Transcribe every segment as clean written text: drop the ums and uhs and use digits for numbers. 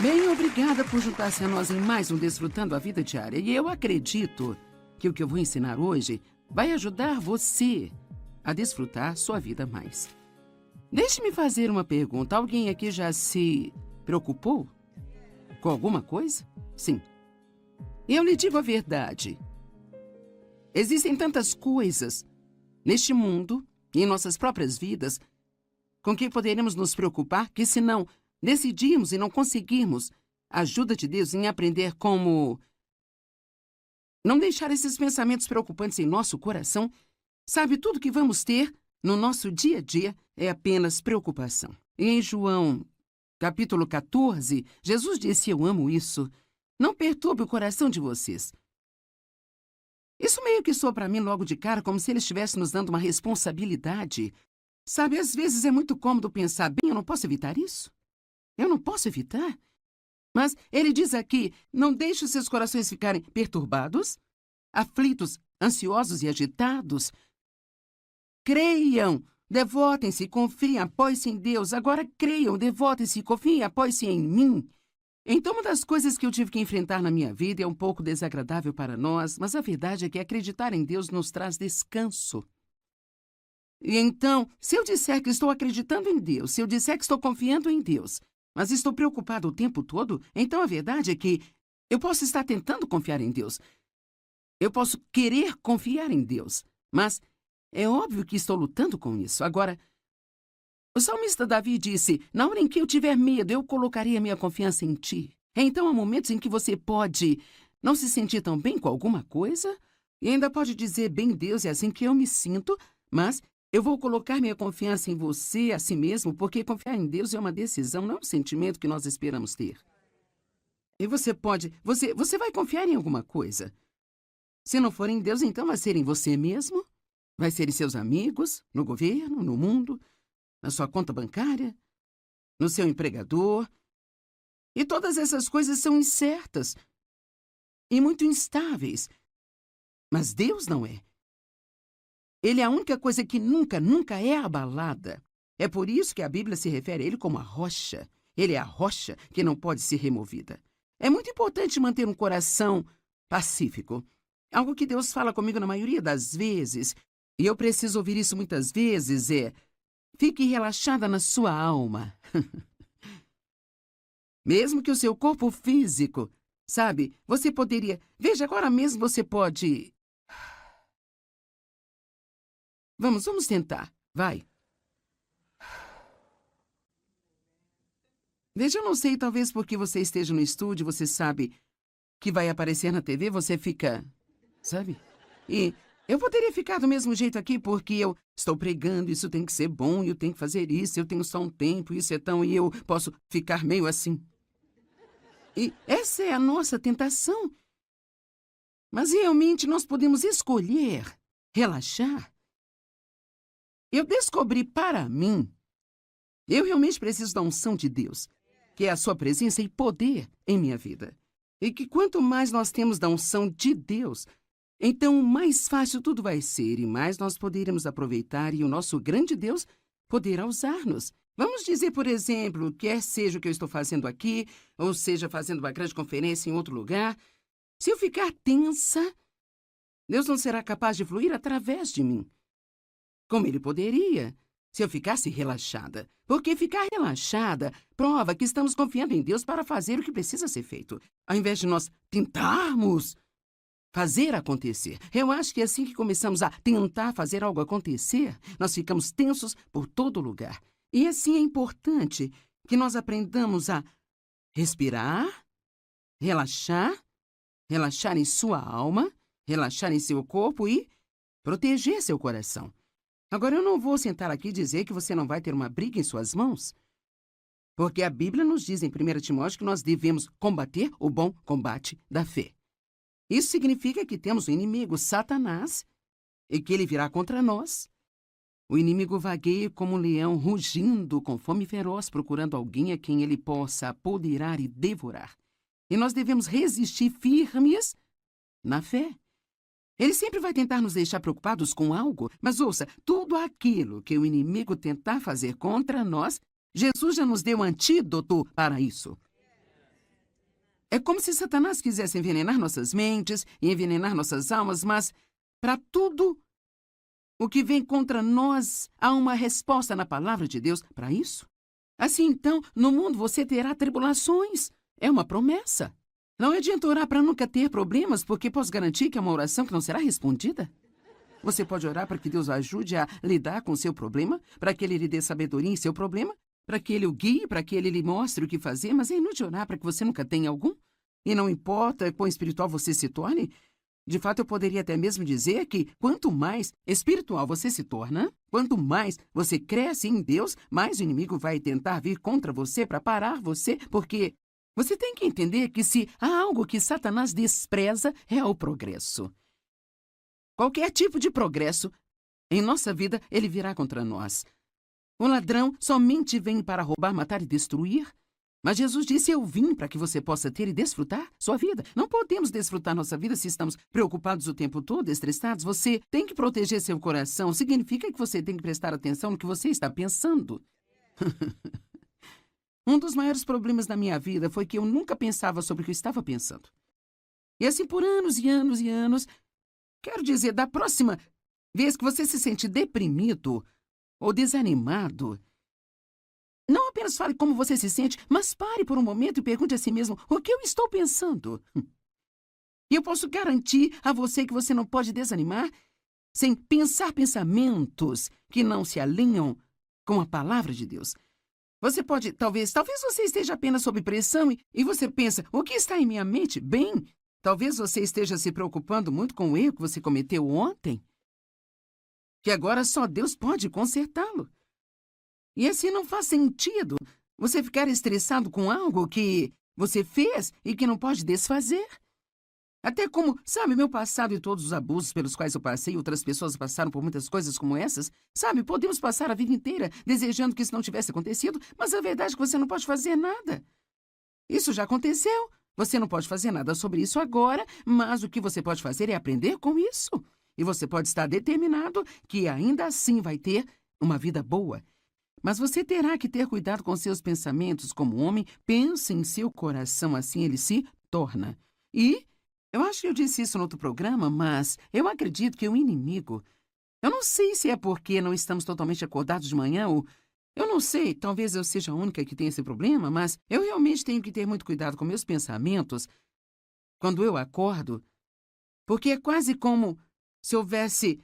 Bem, obrigada por juntar-se a nós em mais um Desfrutando a Vida Diária. E eu acredito que o que eu vou ensinar hoje vai ajudar você a desfrutar sua vida mais. Deixe-me fazer uma pergunta. Alguém aqui já se preocupou com alguma coisa? Sim. Eu lhe digo a verdade. Existem tantas coisas neste mundo e em nossas próprias vidas com que poderemos nos preocupar que, se não decidimos e não conseguirmos a ajuda de Deus em aprender como não deixar esses pensamentos preocupantes em nosso coração, sabe, tudo que vamos ter no nosso dia a dia é apenas preocupação. E em João, capítulo 14, Jesus disse: eu amo isso. Não perturbe o coração de vocês. Isso meio que soa para mim logo de cara como se ele estivesse nos dando uma responsabilidade. Sabe, às vezes é muito cômodo pensar: bem, eu não posso evitar isso. Eu não posso evitar. Mas ele diz aqui: não deixe os seus corações ficarem perturbados, aflitos, ansiosos e agitados. Creiam, devotem-se, confiem, apoiem-se em Deus. Agora creiam, devotem-se, confiem, apoiem-se em mim. Então, uma das coisas que eu tive que enfrentar na minha vida é um pouco desagradável para nós, mas a verdade é que acreditar em Deus nos traz descanso. E então, se eu disser que estou acreditando em Deus, se eu disser que estou confiando em Deus, mas estou preocupado o tempo todo, então a verdade é que eu posso estar tentando confiar em Deus. Eu posso querer confiar em Deus, mas é óbvio que estou lutando com isso. Agora, o salmista Davi disse: na hora em que eu tiver medo, eu colocarei a minha confiança em ti. Então, há momentos em que você pode não se sentir tão bem com alguma coisa e ainda pode dizer: bem, Deus, é assim que eu me sinto, mas eu vou colocar minha confiança em você, a si mesmo, porque confiar em Deus é uma decisão, não é um sentimento que nós esperamos ter. E você vai confiar em alguma coisa. Se não for em Deus, então vai ser em você mesmo, vai ser em seus amigos, no governo, no mundo, na sua conta bancária, no seu empregador. E todas essas coisas são incertas e muito instáveis. Mas Deus não é. Ele é a única coisa que nunca é abalada. É por isso que a Bíblia se refere a ele como a rocha. Ele é a rocha que não pode ser removida. É muito importante manter um coração pacífico. Algo que Deus fala comigo na maioria das vezes, e eu preciso ouvir isso muitas vezes, é: fique relaxada na sua alma. Mesmo que o seu corpo físico, sabe, você poderia... Veja, agora mesmo você pode... Vamos tentar. Vai. Veja, eu não sei, talvez porque você esteja no estúdio, você sabe que vai aparecer na TV, você fica... Sabe? E eu poderia ficar do mesmo jeito aqui porque eu estou pregando, isso tem que ser bom, eu tenho que fazer isso, eu tenho só um tempo, isso é tão... E eu posso ficar meio assim. E essa é a nossa tentação. Mas realmente nós podemos escolher relaxar. Eu descobri para mim, eu realmente preciso da unção de Deus, que é a sua presença e poder em minha vida. E que quanto mais nós temos da unção de Deus, então mais fácil tudo vai ser e mais nós poderemos aproveitar e o nosso grande Deus poderá usar-nos. Vamos dizer, por exemplo, quer seja o que eu estou fazendo aqui, ou seja, fazendo uma grande conferência em outro lugar, se eu ficar tensa, Deus não será capaz de fluir através de mim, como Ele poderia se eu ficasse relaxada. Porque ficar relaxada prova que estamos confiando em Deus para fazer o que precisa ser feito, ao invés de nós tentarmos fazer acontecer. Eu acho que assim que começamos a tentar fazer algo acontecer, nós ficamos tensos por todo lugar. E assim é importante que nós aprendamos a respirar, relaxar em sua alma, relaxar em seu corpo e proteger seu coração. Agora, eu não vou sentar aqui e dizer que você não vai ter uma briga em suas mãos, porque a Bíblia nos diz em 1 Timóteo que nós devemos combater o bom combate da fé. Isso significa que temos o inimigo, Satanás, e que ele virá contra nós. O inimigo vagueia como um leão, rugindo com fome feroz, procurando alguém a quem ele possa apoderar e devorar. E nós devemos resistir firmes na fé. Ele sempre vai tentar nos deixar preocupados com algo, mas ouça, tudo aquilo que o inimigo tentar fazer contra nós, Jesus já nos deu antídoto para isso. É como se Satanás quisesse envenenar nossas mentes e envenenar nossas almas, mas para tudo o que vem contra nós, há uma resposta na palavra de Deus para isso. Assim, então, no mundo você terá tribulações. É uma promessa. Não adianta orar para nunca ter problemas, porque posso garantir que é uma oração que não será respondida. Você pode orar para que Deus o ajude a lidar com o seu problema, para que Ele lhe dê sabedoria em seu problema, para que Ele o guie, para que Ele lhe mostre o que fazer, mas é inútil orar para que você nunca tenha algum. E não importa quão espiritual você se torne. De fato, eu poderia até mesmo dizer que quanto mais espiritual você se torna, quanto mais você cresce em Deus, mais o inimigo vai tentar vir contra você para parar você, porque você tem que entender que se há algo que Satanás despreza, é o progresso. Qualquer tipo de progresso em nossa vida, ele virá contra nós. O ladrão somente vem para roubar, matar e destruir. Mas Jesus disse, eu vim para que você possa ter e desfrutar sua vida. Não podemos desfrutar nossa vida se estamos preocupados o tempo todo, estressados. Você tem que proteger seu coração. Significa que você tem que prestar atenção no que você está pensando. Um dos maiores problemas da minha vida foi que eu nunca pensava sobre o que eu estava pensando. E assim por anos e anos e anos. Quero dizer, da próxima vez que você se sente deprimido ou desanimado, não apenas fale como você se sente, mas pare por um momento e pergunte a si mesmo o que eu estou pensando. E eu posso garantir a você que você não pode desanimar sem pensar pensamentos que não se alinham com a palavra de Deus. Você pode, talvez você esteja apenas sob pressão e você pensa, o que está em minha mente? Bem, talvez você esteja se preocupando muito com o erro que você cometeu ontem, que agora só Deus pode consertá-lo. E assim não faz sentido você ficar estressado com algo que você fez e que não pode desfazer. Até como, sabe, meu passado e todos os abusos pelos quais eu passei, outras pessoas passaram por muitas coisas como essas. Sabe, podemos passar a vida inteira desejando que isso não tivesse acontecido, mas a verdade é que você não pode fazer nada. Isso já aconteceu. Você não pode fazer nada sobre isso agora, mas o que você pode fazer é aprender com isso. E você pode estar determinado que ainda assim vai ter uma vida boa. Mas você terá que ter cuidado com seus pensamentos como homem. Pense em seu coração, assim ele se torna. E eu acho que eu disse isso no outro programa, mas eu acredito que o inimigo... Eu não sei se é porque não estamos totalmente acordados de manhã ou... Eu não sei, talvez eu seja a única que tenha esse problema, mas eu realmente tenho que ter muito cuidado com meus pensamentos quando eu acordo, porque é quase como se houvesse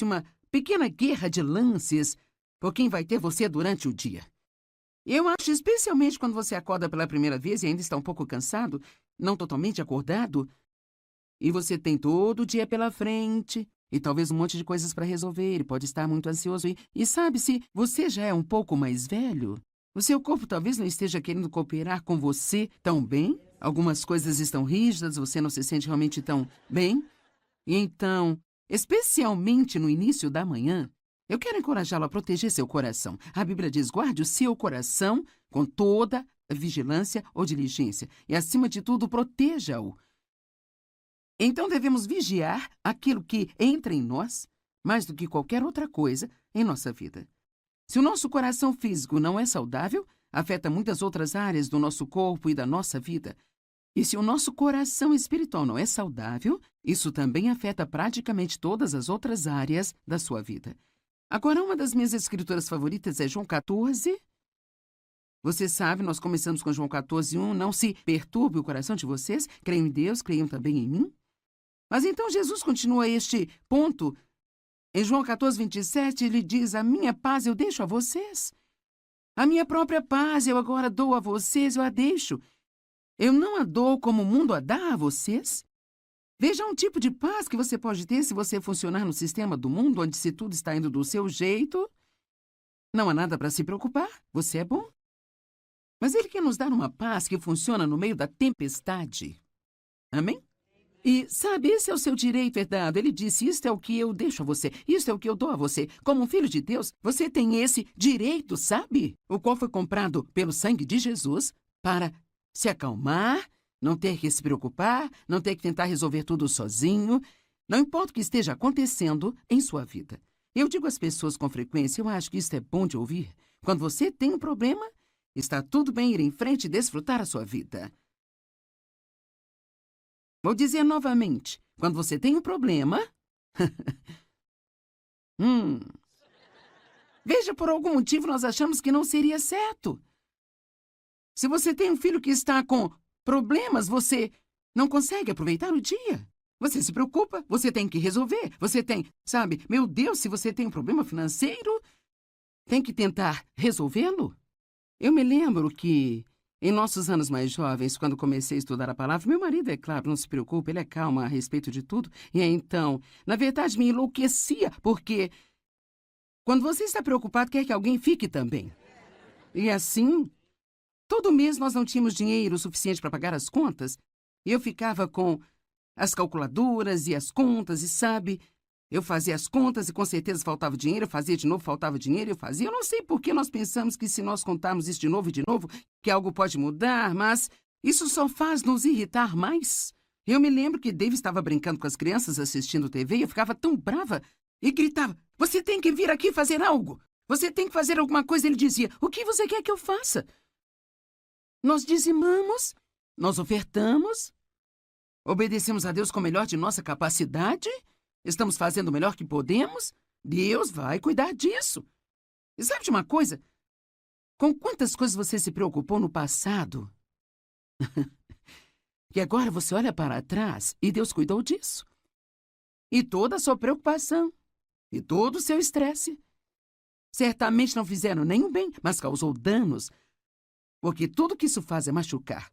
uma pequena guerra de lances por quem vai ter você durante o dia. Eu acho, especialmente quando você acorda pela primeira vez e ainda está um pouco cansado, não totalmente acordado, e você tem todo o dia pela frente, e talvez um monte de coisas para resolver, e pode estar muito ansioso, e sabe, se você já é um pouco mais velho, o seu corpo talvez não esteja querendo cooperar com você tão bem, algumas coisas estão rígidas, você não se sente realmente tão bem, e então, especialmente no início da manhã, eu quero encorajá-lo a proteger seu coração. A Bíblia diz, guarde o seu coração com toda vigilância ou diligência. E, acima de tudo, proteja-o. Então, devemos vigiar aquilo que entra em nós, mais do que qualquer outra coisa em nossa vida. Se o nosso coração físico não é saudável, afeta muitas outras áreas do nosso corpo e da nossa vida. E se o nosso coração espiritual não é saudável, isso também afeta praticamente todas as outras áreas da sua vida. Agora, uma das minhas escrituras favoritas é João 14. Você sabe, nós começamos com João 14:1. Não se perturbe o coração de vocês. Creiam em Deus, creiam também em mim. Mas então Jesus continua este ponto. Em João 14:27, ele diz, a minha paz eu deixo a vocês. A minha própria paz eu agora dou a vocês, eu a deixo. Eu não a dou como o mundo a dá a vocês. Veja um tipo de paz que você pode ter se você funcionar no sistema do mundo, onde se tudo está indo do seu jeito. Não há nada para se preocupar, você é bom. Mas ele quer nos dar uma paz que funciona no meio da tempestade. Amém? E, sabe, esse é o seu direito herdado. Ele disse, isto é o que eu deixo a você, isto é o que eu dou a você. Como um filho de Deus, você tem esse direito, sabe? O qual foi comprado pelo sangue de Jesus para se acalmar, não ter que se preocupar, não ter que tentar resolver tudo sozinho. Não importa o que esteja acontecendo em sua vida. Eu digo às pessoas com frequência, eu acho que isso é bom de ouvir. Quando você tem um problema, está tudo bem ir em frente e desfrutar a sua vida. Vou dizer novamente. Quando você tem um problema... Veja, por algum motivo nós achamos que não seria certo. Se você tem um filho que está com problemas, você não consegue aproveitar o dia. Você se preocupa, você tem que resolver. Você tem, sabe, meu Deus, se você tem um problema financeiro, tem que tentar resolvê-lo. Eu me lembro que, em nossos anos mais jovens, quando comecei a estudar a palavra, meu marido, é claro, não se preocupa, ele é calmo a respeito de tudo. E então, na verdade, me enlouquecia, porque quando você está preocupado, quer que alguém fique também. E assim, todo mês nós não tínhamos dinheiro suficiente para pagar as contas. E eu ficava com as calculadoras e as contas, e sabe, eu fazia as contas e com certeza faltava dinheiro, eu fazia de novo, faltava dinheiro, eu fazia. Eu não sei por que nós pensamos que se nós contarmos isso de novo e de novo, que algo pode mudar, mas isso só faz nos irritar mais. Eu me lembro que Dave estava brincando com as crianças assistindo TV e eu ficava tão brava e gritava, você tem que vir aqui fazer algo, você tem que fazer alguma coisa. Ele dizia, o que você quer que eu faça? Nós dizimamos, nós ofertamos, obedecemos a Deus com o melhor de nossa capacidade, estamos fazendo o melhor que podemos, Deus vai cuidar disso. E sabe de uma coisa? Com quantas coisas você se preocupou no passado? Que agora você olha para trás e Deus cuidou disso. E toda a sua preocupação, e todo o seu estresse, certamente não fizeram nenhum bem, mas causou danos, porque tudo que isso faz é machucar.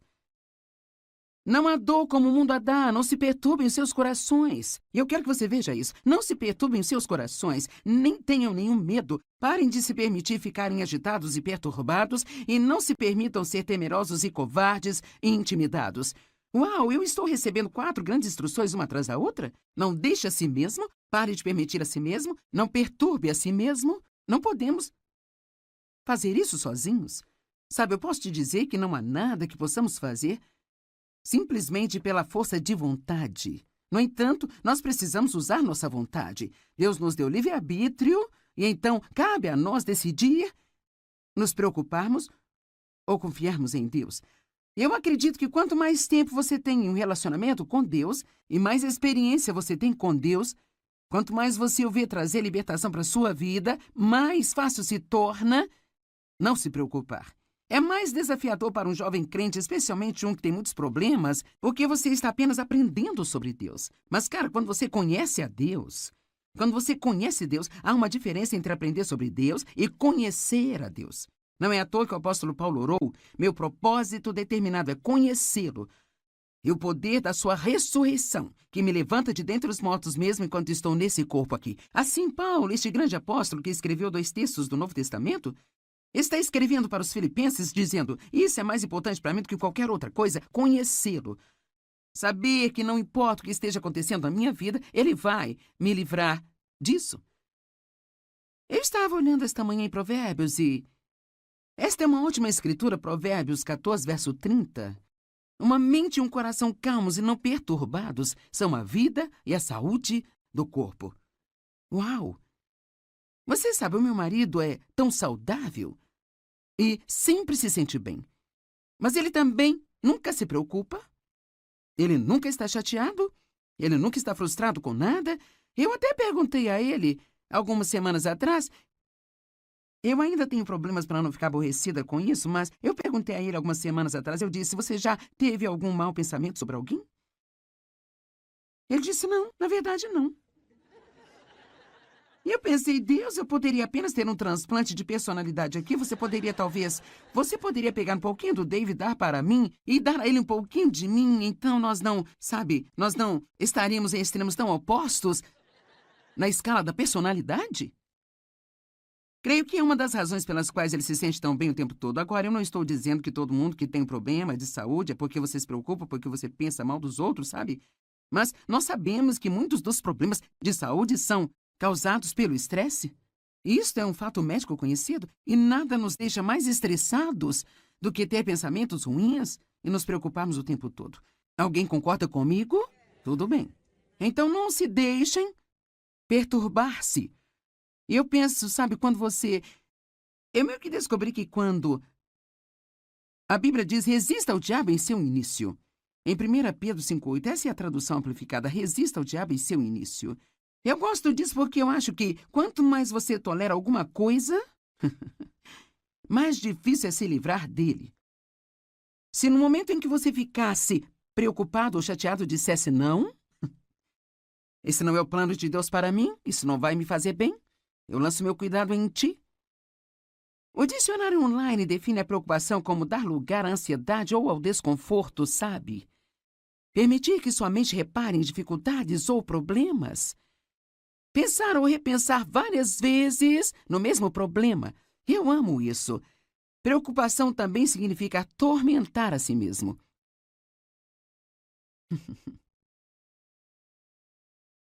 Não há dor como o mundo a dá, não se perturbem os seus corações. E eu quero que você veja isso. Não se perturbem os seus corações, nem tenham nenhum medo. Parem de se permitir ficarem agitados e perturbados e não se permitam ser temerosos e covardes e intimidados. Uau, eu estou recebendo 4 grandes instruções uma atrás da outra? Não deixe a si mesmo, pare de permitir a si mesmo, não perturbe a si mesmo. Não podemos fazer isso sozinhos. Sabe, eu posso te dizer que não há nada que possamos fazer simplesmente pela força de vontade. No entanto, nós precisamos usar nossa vontade. Deus nos deu livre-arbítrio e então cabe a nós decidir nos preocuparmos ou confiarmos em Deus. Eu acredito que quanto mais tempo você tem em um relacionamento com Deus e mais experiência você tem com Deus, quanto mais você o vê trazer libertação para a sua vida, mais fácil se torna não se preocupar. É mais desafiador para um jovem crente, especialmente um que tem muitos problemas, porque você está apenas aprendendo sobre Deus. Mas, cara, quando você conhece a Deus, há uma diferença entre aprender sobre Deus e conhecer a Deus. Não é à toa que o apóstolo Paulo orou, meu propósito determinado é conhecê-lo e o poder da sua ressurreição, que me levanta de dentre os mortos mesmo enquanto estou nesse corpo aqui. Assim, Paulo, este grande apóstolo que escreveu 2 textos do Novo Testamento, está escrevendo para os filipenses dizendo, isso é mais importante para mim do que qualquer outra coisa, conhecê-lo. Saber que não importa o que esteja acontecendo na minha vida, ele vai me livrar disso. Eu estava olhando esta manhã em Provérbios e esta é uma última escritura, Provérbios 14, verso 30. Uma mente e um coração calmos e não perturbados são a vida e a saúde do corpo. Uau! Você sabe, o meu marido é tão saudável e sempre se sente bem. Mas ele também nunca se preocupa. Ele nunca está chateado. Ele nunca está frustrado com nada. Eu até perguntei a ele, algumas semanas atrás, eu ainda tenho problemas para não ficar aborrecida com isso, mas eu perguntei a ele algumas semanas atrás, eu disse, você já teve algum mau pensamento sobre alguém? Ele disse, não, na verdade não. E eu pensei, Deus, eu poderia apenas ter um transplante de personalidade aqui. Você poderia pegar um pouquinho do David, dar para mim e dar a ele um pouquinho de mim. Então nós não estaríamos em extremos tão opostos na escala da personalidade? Creio que é uma das razões pelas quais ele se sente tão bem o tempo todo. Agora, eu não estou dizendo que todo mundo que tem um problema de saúde é porque você se preocupa, porque você pensa mal dos outros, sabe? Mas nós sabemos que muitos dos problemas de saúde são causados pelo estresse? Isto é um fato médico conhecido e nada nos deixa mais estressados do que ter pensamentos ruins e nos preocuparmos o tempo todo. Alguém concorda comigo? Tudo bem. Então não se deixem perturbar-se. E eu penso, sabe, eu meio que descobri que quando a Bíblia diz resista ao diabo em seu início, Em 1 Pedro 5,8, essa é a tradução amplificada: resista ao diabo em seu início. Eu gosto disso porque eu acho que quanto mais você tolera alguma coisa, mais difícil é se livrar dele. Se no momento em que você ficasse preocupado ou chateado dissesse não, esse não é o plano de Deus para mim, isso não vai me fazer bem, eu lanço meu cuidado em ti. O dicionário online define a preocupação como dar lugar à ansiedade ou ao desconforto, sabe? Permitir que sua mente repare em dificuldades ou problemas. Pensar ou repensar várias vezes no mesmo problema. Eu amo isso. Preocupação também significa atormentar a si mesmo.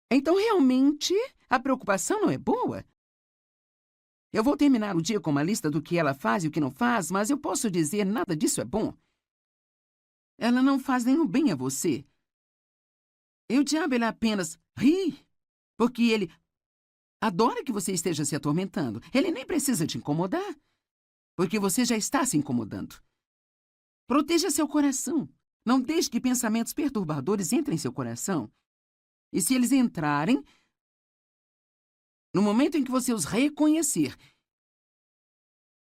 Então, realmente, a preocupação não é boa? Eu vou terminar o dia com uma lista do que ela faz e o que não faz, mas eu posso dizer nada disso é bom. Ela não faz nenhum bem a você. E o diabo, ele apenas ri, porque ele adora que você esteja se atormentando. Ele nem precisa te incomodar, porque você já está se incomodando. Proteja seu coração. Não deixe que pensamentos perturbadores entrem em seu coração. E se eles entrarem, no momento em que você os reconhecer,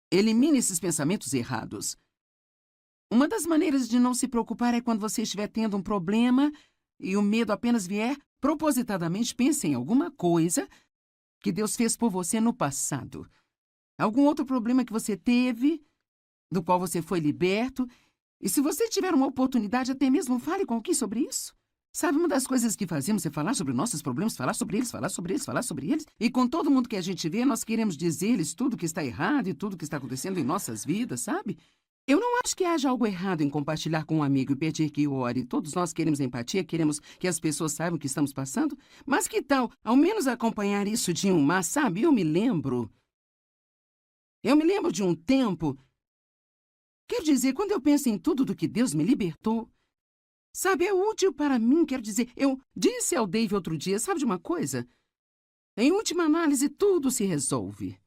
elimine esses pensamentos errados. Uma das maneiras de não se preocupar é quando você estiver tendo um problema e o medo apenas vier, propositadamente pense em alguma coisa que Deus fez por você no passado. Algum outro problema que você teve, do qual você foi liberto. E se você tiver uma oportunidade, até mesmo fale com alguém sobre isso. Sabe, uma das coisas que fazemos é falar sobre nossos problemas, falar sobre eles, falar sobre eles, falar sobre eles. E com todo mundo que a gente vê, nós queremos dizer-lhes tudo que está errado e tudo que está acontecendo em nossas vidas, sabe? Eu não acho que haja algo errado em compartilhar com um amigo e pedir que ore. Todos nós queremos empatia, queremos que as pessoas saibam o que estamos passando. Mas que tal, ao menos, acompanhar isso de um mas, sabe? Eu me lembro de um tempo. Quer dizer, quando eu penso em tudo do que Deus me libertou, sabe, é útil para mim. Quer dizer, eu disse ao Dave outro dia, sabe de uma coisa? Em última análise, tudo se resolve.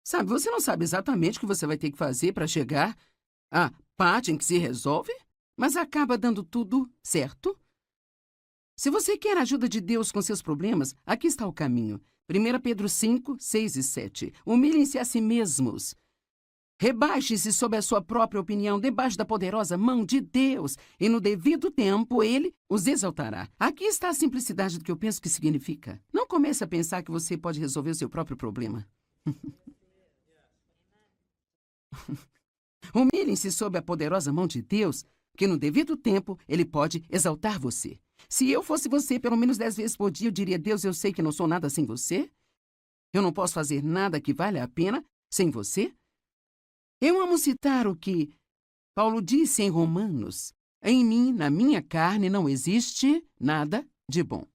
Sabe, você não sabe exatamente o que você vai ter que fazer para chegar à parte em que se resolve, mas acaba dando tudo certo. Se você quer a ajuda de Deus com seus problemas, aqui está o caminho. 1 Pedro 5, 6 e 7. Humilhem-se a si mesmos. Rebaixe-se sob a sua própria opinião, debaixo da poderosa mão de Deus, e no devido tempo Ele os exaltará. Aqui está a simplicidade do que eu penso que significa. Não comece a pensar que você pode resolver o seu próprio problema. Humilhem-se sob a poderosa mão de Deus, que no devido tempo Ele pode exaltar você. Se eu fosse você, pelo menos 10 vezes por dia, eu diria: Deus, eu sei que não sou nada sem você. Eu não posso fazer nada que valha a pena sem você. Eu amo citar o que Paulo disse em Romanos: em mim, na minha carne, não existe nada de bom.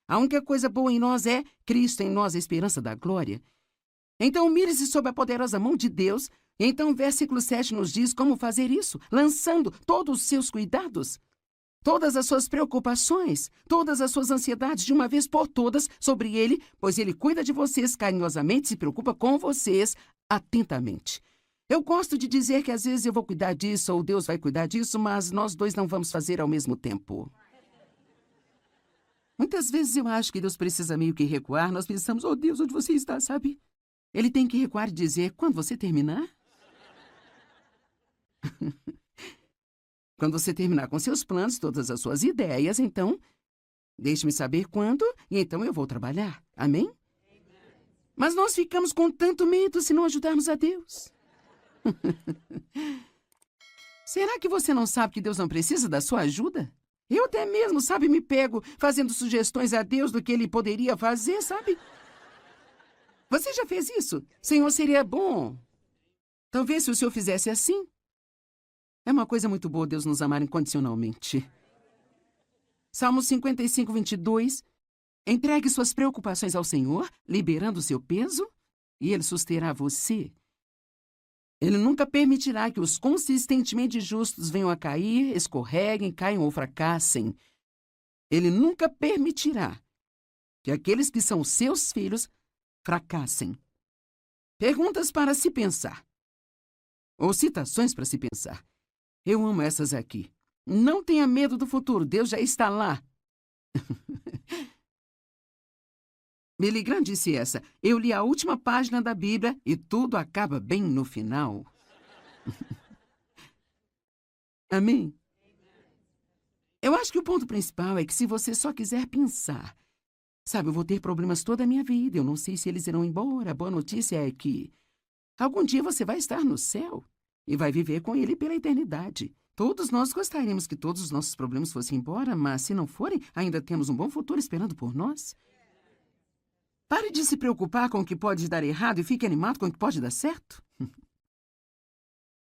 A única coisa boa em nós é Cristo em nós, a esperança da glória. Então, mire-se sob a poderosa mão de Deus. Então, o versículo 7 nos diz como fazer isso, lançando todos os seus cuidados, todas as suas preocupações, todas as suas ansiedades de uma vez por todas sobre Ele, pois Ele cuida de vocês carinhosamente, se preocupa com vocês atentamente. Eu gosto de dizer que às vezes eu vou cuidar disso ou Deus vai cuidar disso, mas nós dois não vamos fazer ao mesmo tempo. Muitas vezes eu acho que Deus precisa meio que recuar. Nós pensamos: oh Deus, onde você está, sabe? Ele tem que recuar e dizer: quando você terminar? Quando você terminar com seus planos, todas as suas ideias, então, deixe-me saber quando e então eu vou trabalhar. Amém? Mas nós ficamos com tanto medo se não ajudarmos a Deus. Será que você não sabe que Deus não precisa da sua ajuda? Eu até mesmo, sabe, me pego fazendo sugestões a Deus do que Ele poderia fazer, sabe? Você já fez isso? Senhor, seria bom. Talvez se o Senhor fizesse assim. É uma coisa muito boa Deus nos amar incondicionalmente. Salmo 55, 22. Entregue suas preocupações ao Senhor, liberando o seu peso, e Ele susterá você. Ele nunca permitirá que os consistentemente justos venham a cair, escorreguem, caiam ou fracassem. Ele nunca permitirá que aqueles que são seus filhos fracassem. Perguntas para se pensar. Ou citações para se pensar. Eu amo essas aqui. Não tenha medo do futuro, Deus já está lá. Billy Graham disse essa. Eu li a última página da Bíblia e tudo acaba bem no final. Amém? Eu acho que o ponto principal é que se você só quiser pensar, sabe, eu vou ter problemas toda a minha vida, eu não sei se eles irão embora. A boa notícia é que algum dia você vai estar no céu e vai viver com ele pela eternidade. Todos nós gostaríamos que todos os nossos problemas fossem embora, mas se não forem, ainda temos um bom futuro esperando por nós. Pare de se preocupar com o que pode dar errado e fique animado com o que pode dar certo.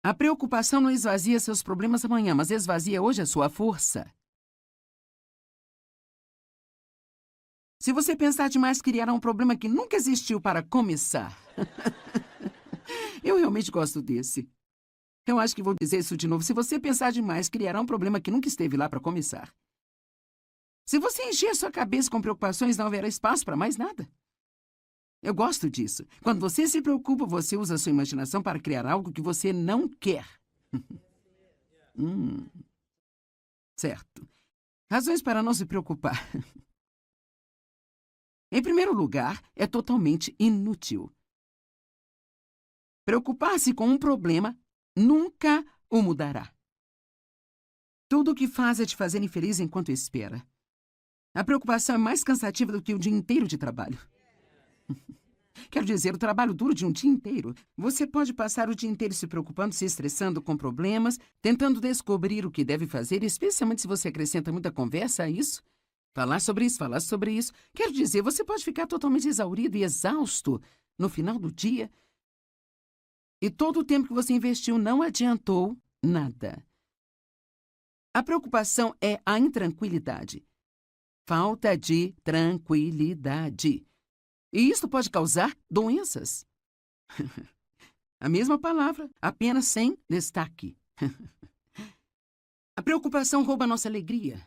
A preocupação não esvazia seus problemas amanhã, mas esvazia hoje a sua força. Se você pensar demais, criará um problema que nunca existiu para começar. Eu realmente gosto desse. Eu acho que vou dizer isso de novo. Se você pensar demais, criará um problema que nunca esteve lá para começar. Se você encher sua cabeça com preocupações, não haverá espaço para mais nada. Eu gosto disso. Quando você se preocupa, você usa a sua imaginação para criar algo que você não quer. Certo. Razões para não se preocupar. Em primeiro lugar, é totalmente inútil. Preocupar-se com um problema nunca o mudará. Tudo o que faz é te fazer infeliz enquanto espera. A preocupação é mais cansativa do que o dia inteiro de trabalho. Quero dizer, o trabalho duro de um dia inteiro. Você pode passar o dia inteiro se preocupando, se estressando com problemas, tentando descobrir o que deve fazer, especialmente se você acrescenta muita conversa a isso. Falar sobre isso, falar sobre isso. Quero dizer, você pode ficar totalmente exaurido e exausto no final do dia. E todo o tempo que você investiu não adiantou nada. A preocupação é a intranquilidade. Falta de tranquilidade. E isso pode causar doenças. A mesma palavra, apenas sem destaque. A preocupação rouba nossa alegria.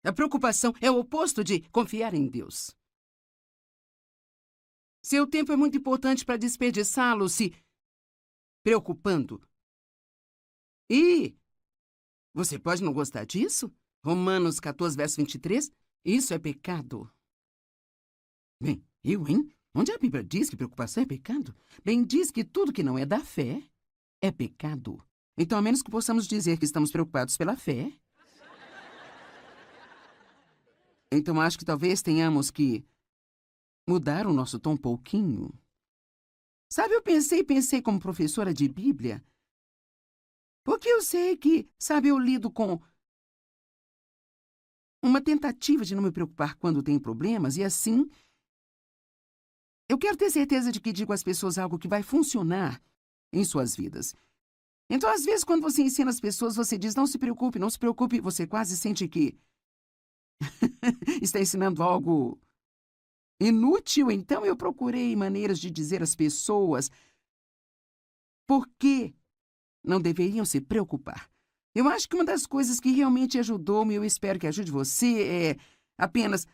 A preocupação é o oposto de confiar em Deus. Seu tempo é muito importante para desperdiçá-lo se preocupando. E você pode não gostar disso? Romanos 14, verso 23. Isso é pecado. Bem, hein? Onde a Bíblia diz que preocupação é pecado? Bem, diz que tudo que não é da fé é pecado. Então, a menos que possamos dizer que estamos preocupados pela fé, então acho que talvez tenhamos que mudar o nosso tom um pouquinho. Sabe, eu pensei como professora de Bíblia, porque eu sei que, sabe, eu lido com uma tentativa de não me preocupar quando tenho problemas, e assim, eu quero ter certeza de que digo às pessoas algo que vai funcionar em suas vidas. Então, às vezes, quando você ensina as pessoas, você diz, não se preocupe, não se preocupe, você quase sente que está ensinando algo inútil. Então, eu procurei maneiras de dizer às pessoas por que não deveriam se preocupar. Eu acho que uma das coisas que realmente ajudou-me, eu espero que ajude você, é apenas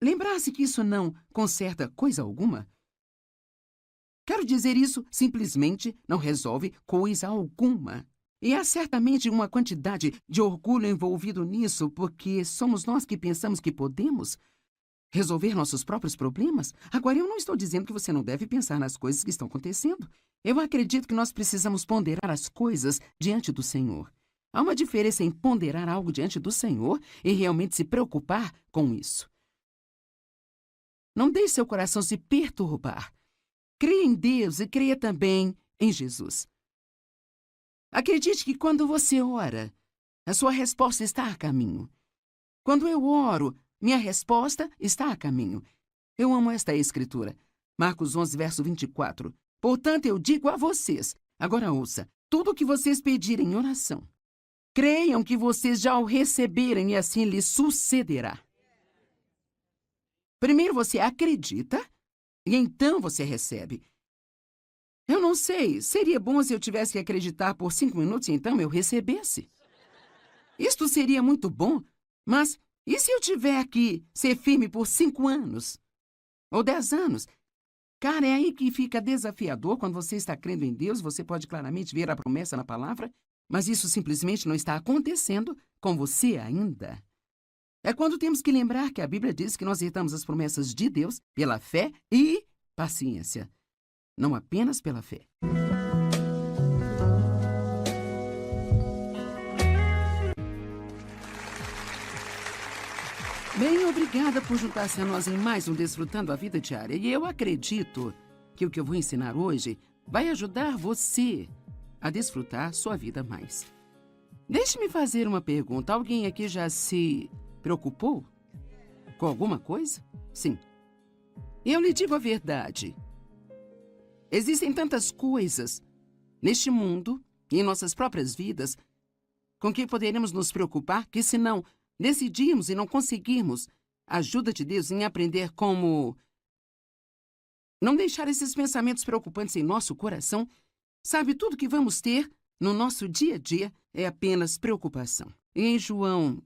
lembrar-se que isso não conserta coisa alguma. Quero dizer, isso simplesmente não resolve coisa alguma. E há certamente uma quantidade de orgulho envolvido nisso, porque somos nós que pensamos que podemos resolver nossos próprios problemas. Agora, eu não estou dizendo que você não deve pensar nas coisas que estão acontecendo. Eu acredito que nós precisamos ponderar as coisas diante do Senhor. Há uma diferença em ponderar algo diante do Senhor e realmente se preocupar com isso. Não deixe seu coração se perturbar. Creia em Deus e creia também em Jesus. Acredite que quando você ora, a sua resposta está a caminho. Quando eu oro, minha resposta está a caminho. Eu amo esta escritura. Marcos 11, verso 24. Portanto, eu digo a vocês, agora ouça, tudo o que vocês pedirem em oração, creiam que vocês já o receberem e assim lhes sucederá. Primeiro você acredita e então você recebe. Eu não sei, seria bom se eu tivesse que acreditar por 5 minutos e então eu recebesse. Isto seria muito bom, mas e se eu tiver que ser firme por 5 anos? Ou 10 anos? Cara, é aí que fica desafiador quando você está crendo em Deus, você pode claramente ver a promessa na palavra. Mas isso simplesmente não está acontecendo com você ainda. É quando temos que lembrar que a Bíblia diz que nós herdamos as promessas de Deus pela fé e paciência, não apenas pela fé. Bem, obrigada por juntar-se a nós em mais um Desfrutando a Vida Diária. E eu acredito que o que eu vou ensinar hoje vai ajudar você a desfrutar sua vida mais. Deixe-me fazer uma pergunta. Alguém aqui já se preocupou com alguma coisa? Sim. Eu lhe digo a verdade. Existem tantas coisas neste mundo e em nossas próprias vidas com que poderemos nos preocupar que, se não decidirmos e não conseguirmos a ajuda de Deus em aprender como não deixar esses pensamentos preocupantes em nosso coração, sabe, tudo que vamos ter no nosso dia a dia é apenas preocupação. E em João,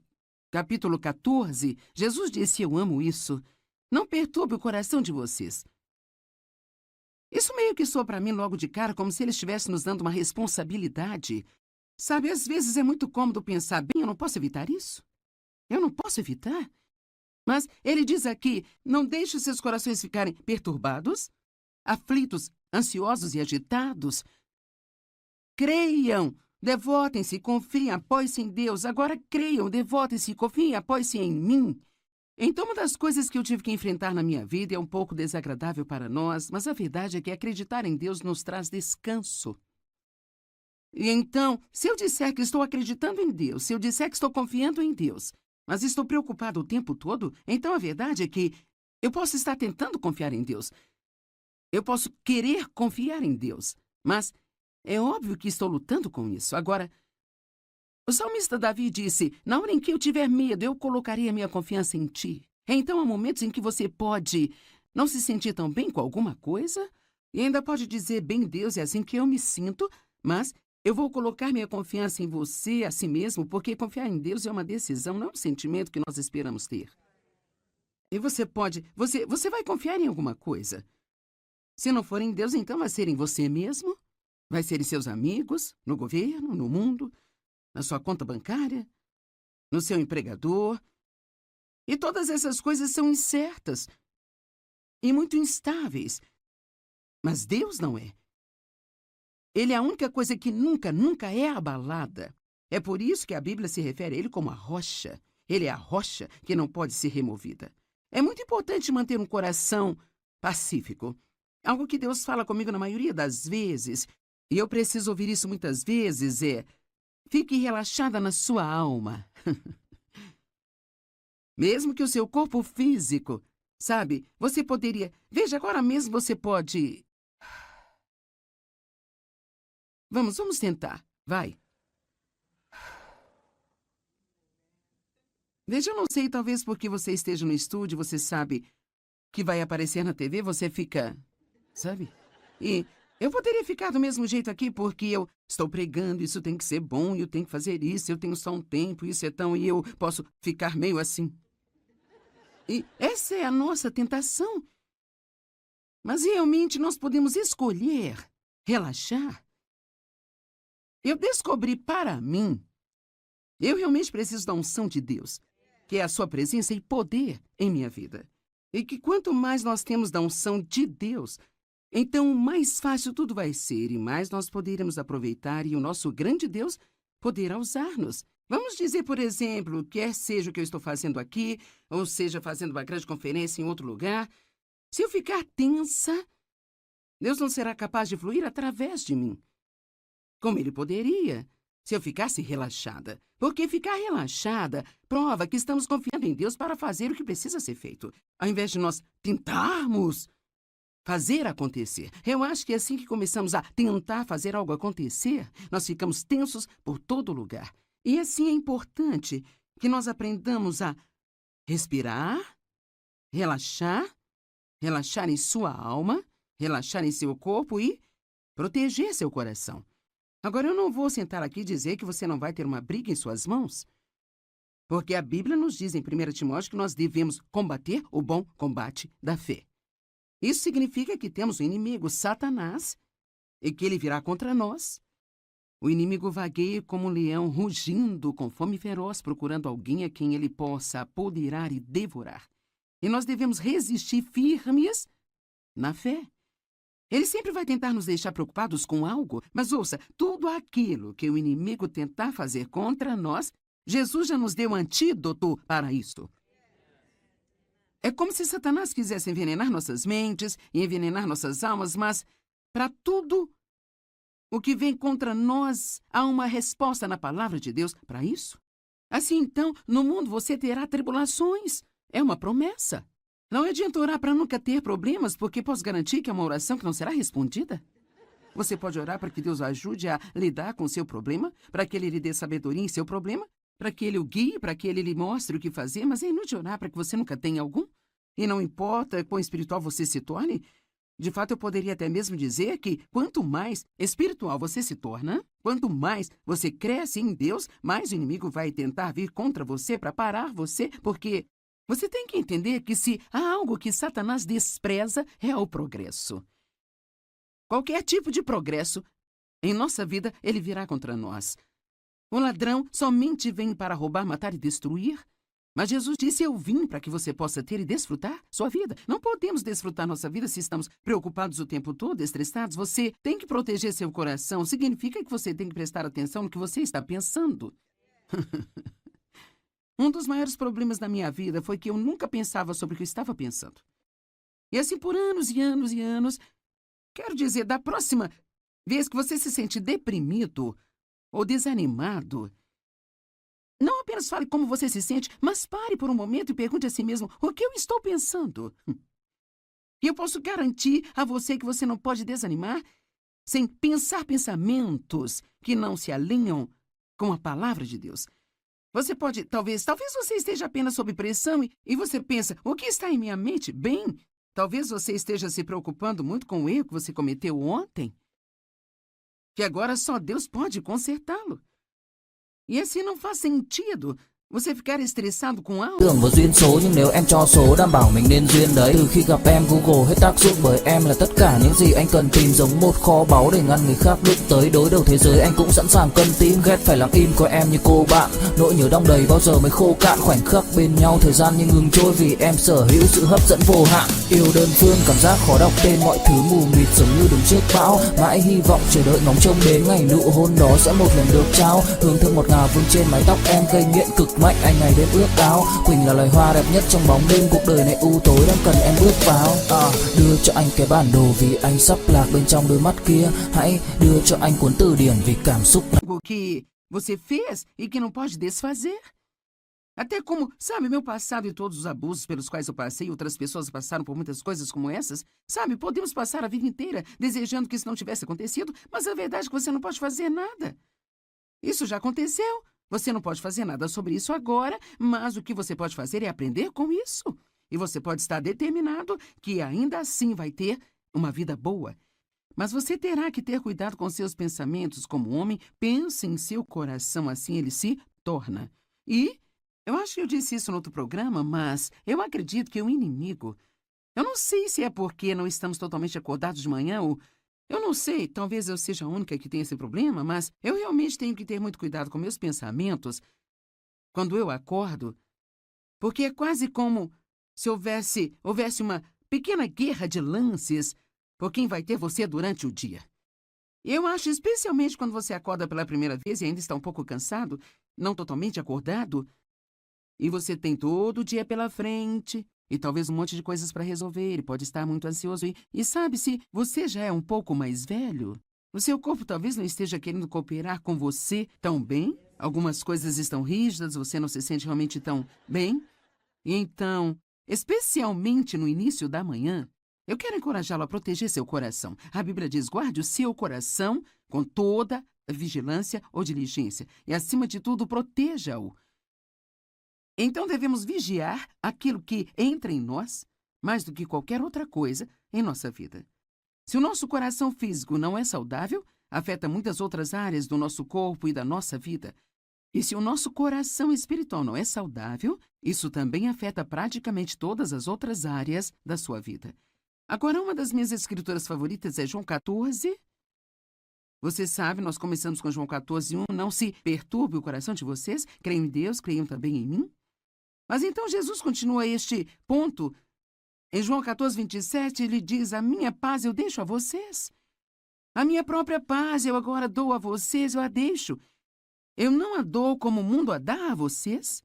capítulo 14, Jesus disse: eu amo isso. Não perturbe o coração de vocês. Isso meio que soa para mim logo de cara como se ele estivesse nos dando uma responsabilidade. Sabe, às vezes é muito cômodo pensar, bem, eu não posso evitar isso. Eu não posso evitar. Mas ele diz aqui, não deixe os seus corações ficarem perturbados, aflitos, ansiosos e agitados. Creiam, devotem-se, confiem, apoiem-se em Deus. Agora creiam, devotem-se, confiem, apoiem-se em mim. Então, uma das coisas que eu tive que enfrentar na minha vida é um pouco desagradável para nós, mas a verdade é que acreditar em Deus nos traz descanso. E então, se eu disser que estou acreditando em Deus, se eu disser que estou confiando em Deus, mas estou preocupado o tempo todo, então a verdade é que eu posso estar tentando confiar em Deus. Eu posso querer confiar em Deus, mas é óbvio que estou lutando com isso. Agora, o salmista Davi disse, na hora em que eu tiver medo, eu colocarei a minha confiança em ti. Então há momentos em que você pode não se sentir tão bem com alguma coisa e ainda pode dizer, bem, Deus, é assim que eu me sinto, mas eu vou colocar minha confiança em você, a si mesmo, porque confiar em Deus é uma decisão, não é um sentimento que nós esperamos ter. E você vai confiar em alguma coisa. Se não for em Deus, então vai ser em você mesmo, vai ser em seus amigos, no governo, no mundo, na sua conta bancária, no seu empregador. E todas essas coisas são incertas e muito instáveis. Mas Deus não é. Ele é a única coisa que nunca é abalada. É por isso que a Bíblia se refere a ele como a rocha. Ele é a rocha que não pode ser removida. É muito importante manter um coração pacífico. Algo que Deus fala comigo na maioria das vezes, e eu preciso ouvir isso muitas vezes, é: fique relaxada na sua alma. Mesmo que o seu corpo físico, sabe, você poderia... Veja, agora mesmo você pode... Vamos tentar. Vai. Veja, eu não sei, talvez porque você esteja no estúdio, você sabe que vai aparecer na TV, você fica... Sabe? E eu poderia ficar do mesmo jeito aqui porque eu estou pregando, isso tem que ser bom, eu tenho que fazer isso, eu tenho só um tempo, isso é tão... E eu posso ficar meio assim. E essa é a nossa tentação. Mas realmente nós podemos escolher relaxar. Eu descobri para mim, eu realmente preciso da unção de Deus, que é a sua presença e poder em minha vida. E que quanto mais nós temos da unção de Deus, então mais fácil tudo vai ser e mais nós poderemos aproveitar e o nosso grande Deus poderá usar-nos. Vamos dizer, por exemplo, quer seja o que eu estou fazendo aqui, ou seja, fazendo uma grande conferência em outro lugar, se eu ficar tensa, Deus não será capaz de fluir através de mim, como Ele poderia se eu ficasse relaxada. Porque ficar relaxada prova que estamos confiando em Deus para fazer o que precisa ser feito, ao invés de nós tentarmos fazer acontecer. Eu acho que é assim que começamos a tentar fazer algo acontecer, nós ficamos tensos por todo lugar. E assim é importante que nós aprendamos a respirar, relaxar em sua alma, relaxar em seu corpo e proteger seu coração. Agora, eu não vou sentar aqui e dizer que você não vai ter uma briga em suas mãos, porque a Bíblia nos diz em 1 Timóteo que nós devemos combater o bom combate da fé. Isso significa que temos um inimigo, Satanás, e que ele virá contra nós. O inimigo vagueia como um leão, rugindo com fome feroz, procurando alguém a quem ele possa apoderar e devorar. E nós devemos resistir firmes na fé. Ele sempre vai tentar nos deixar preocupados com algo, mas ouça, tudo aquilo que o inimigo tentar fazer contra nós, Jesus já nos deu antídoto para isto. É como se Satanás quisesse envenenar nossas mentes e envenenar nossas almas, mas para tudo o que vem contra nós, há uma resposta na palavra de Deus para isso. Assim, então, no mundo você terá tribulações. É uma promessa. Não adianta orar para nunca ter problemas, porque posso garantir que é uma oração que não será respondida. Você pode orar para que Deus o ajude a lidar com o seu problema, para que Ele lhe dê sabedoria em seu problema, para que Ele o guie, para que Ele lhe mostre o que fazer, mas é inútil orar para que você nunca tenha algum. E não importa quão espiritual você se torne, de fato, eu poderia até mesmo dizer que quanto mais espiritual você se torna, quanto mais você cresce em Deus, mais o inimigo vai tentar vir contra você para parar você, porque você tem que entender que se há algo que Satanás despreza, é o progresso. Qualquer tipo de progresso em nossa vida, ele virá contra nós. O ladrão somente vem para roubar, matar e destruir. Mas Jesus disse, eu vim para que você possa ter e desfrutar sua vida. Não podemos desfrutar nossa vida se estamos preocupados o tempo todo, estressados. Você tem que proteger seu coração. Significa que você tem que prestar atenção no que você está pensando. Um dos maiores problemas da minha vida foi que eu nunca pensava sobre o que eu estava pensando. E assim por anos e anos e anos. Quero dizer, da próxima vez que você se sente deprimido ou desanimado, não apenas fale como você se sente, mas pare por um momento e pergunte a si mesmo o que eu estou pensando. E eu posso garantir a você que você não pode desanimar sem pensar pensamentos que não se alinham com a palavra de Deus. Você pode, talvez você esteja apenas sob pressão e você pensa, o que está em minha mente? Bem, talvez você esteja se preocupando muito com o erro que você cometeu ontem, que agora só Deus pode consertá-lo. E assim não faz sentido você ficar estressado com algo. Tưởng vào duyên số nhưng nếu em cho số đảm bảo mình nên duyên đấy. Từ khi gặp em Google hết tác dụng bởi em là tất cả những gì anh cần tìm, giống một kho báu để ngăn người khác đụng tới. Đối đầu thế giới anh cũng sẵn sàng cân tím, ghét phải lặng im coi em như cô bạn. Nỗi nhớ đong đầy bao giờ mới khô cạn, khoảnh khắc bên nhau thời gian như ngừng trôi vì em sở hữu sự hấp dẫn vô hạn. Yêu đơn phương cảm giác khó đọc tên, mọi thứ mù mịt giống như đứng trước bão. Mãi hy vọng chờ đợi ngóng trông đến ngày nụ hôn đó sẽ một lần được trao. Hương thơm ngọt ngào vương trên mái tóc em, gây nghiện cực mạnh anh ngày đêm ước ao. Quỳnh là loài hoa đẹp nhất trong bóng đêm, cuộc đời này u tối đang cần em bước vào. Đưa cho anh cái bản đồ vì anh sắp lạc bên trong đôi mắt kia. Hãy đưa cho anh cuốn từ điển vì cảm xúc. Algo que você fez e que não pode desfazer. Até como, sabe, meu passado e todos os abusos pelos quais eu passei, outras pessoas passaram por muitas coisas como essas. Sabe, podemos passar a vida inteira desejando que isso não tivesse acontecido, mas a verdade é que você não pode fazer nada. Isso já aconteceu. Você não pode fazer nada sobre isso agora, mas o que você pode fazer é aprender com isso. E você pode estar determinado que ainda assim vai ter uma vida boa. Mas você terá que ter cuidado com seus pensamentos como homem. Pense em seu coração, assim ele se torna. E eu acho que eu disse isso no outro programa, mas eu acredito que o inimigo... Eu não sei se é porque não estamos totalmente acordados de manhã ou... Eu não sei, talvez eu seja a única que tem esse problema, mas eu realmente tenho que ter muito cuidado com meus pensamentos quando eu acordo, porque é quase como se houvesse uma pequena guerra de lances por quem vai ter você durante o dia. Eu acho, especialmente quando você acorda pela primeira vez e ainda está um pouco cansado, não totalmente acordado, e você tem todo o dia pela frente... E talvez um monte de coisas para resolver, e pode estar muito ansioso. E sabe, se você já é um pouco mais velho, o seu corpo talvez não esteja querendo cooperar com você tão bem. Algumas coisas estão rígidas, você não se sente realmente tão bem. E então, especialmente no início da manhã, eu quero encorajá-lo a proteger seu coração. A Bíblia diz, guarde o seu coração com toda vigilância ou diligência. E, acima de tudo, proteja-o. Então devemos vigiar aquilo que entra em nós, mais do que qualquer outra coisa em nossa vida. Se o nosso coração físico não é saudável, afeta muitas outras áreas do nosso corpo e da nossa vida. E se o nosso coração espiritual não é saudável, isso também afeta praticamente todas as outras áreas da sua vida. Agora, uma das minhas escrituras favoritas é João 14, Você sabe, nós começamos com João 14:1, não se perturbe o coração de vocês, creiam em Deus, creiam também em mim. Mas então Jesus continua este ponto. Em João 14:27, ele diz, a minha paz eu deixo a vocês. A minha própria paz eu agora dou a vocês, eu a deixo. Eu não a dou como o mundo a dá a vocês.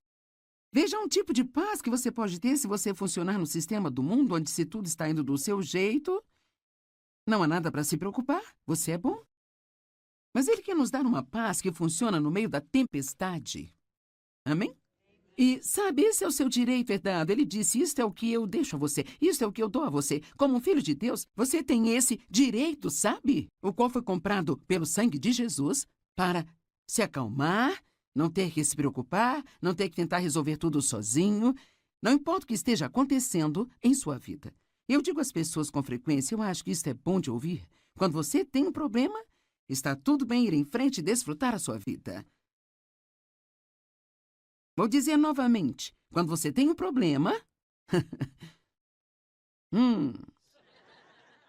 Veja um tipo de paz que você pode ter se você funcionar no sistema do mundo, onde se tudo está indo do seu jeito. Não há nada para se preocupar, você é bom. Mas ele quer nos dar uma paz que funciona no meio da tempestade. Amém? E, sabe, esse é o seu direito herdado. Ele disse, isto é o que eu deixo a você, isto é o que eu dou a você. Como um filho de Deus, você tem esse direito, sabe? O qual foi comprado pelo sangue de Jesus para se acalmar, não ter que se preocupar, não ter que tentar resolver tudo sozinho. Não importa o que esteja acontecendo em sua vida. Eu digo às pessoas com frequência, eu acho que isso é bom de ouvir. Quando você tem um problema, está tudo bem ir em frente e desfrutar a sua vida. Vou dizer novamente, quando você tem um problema...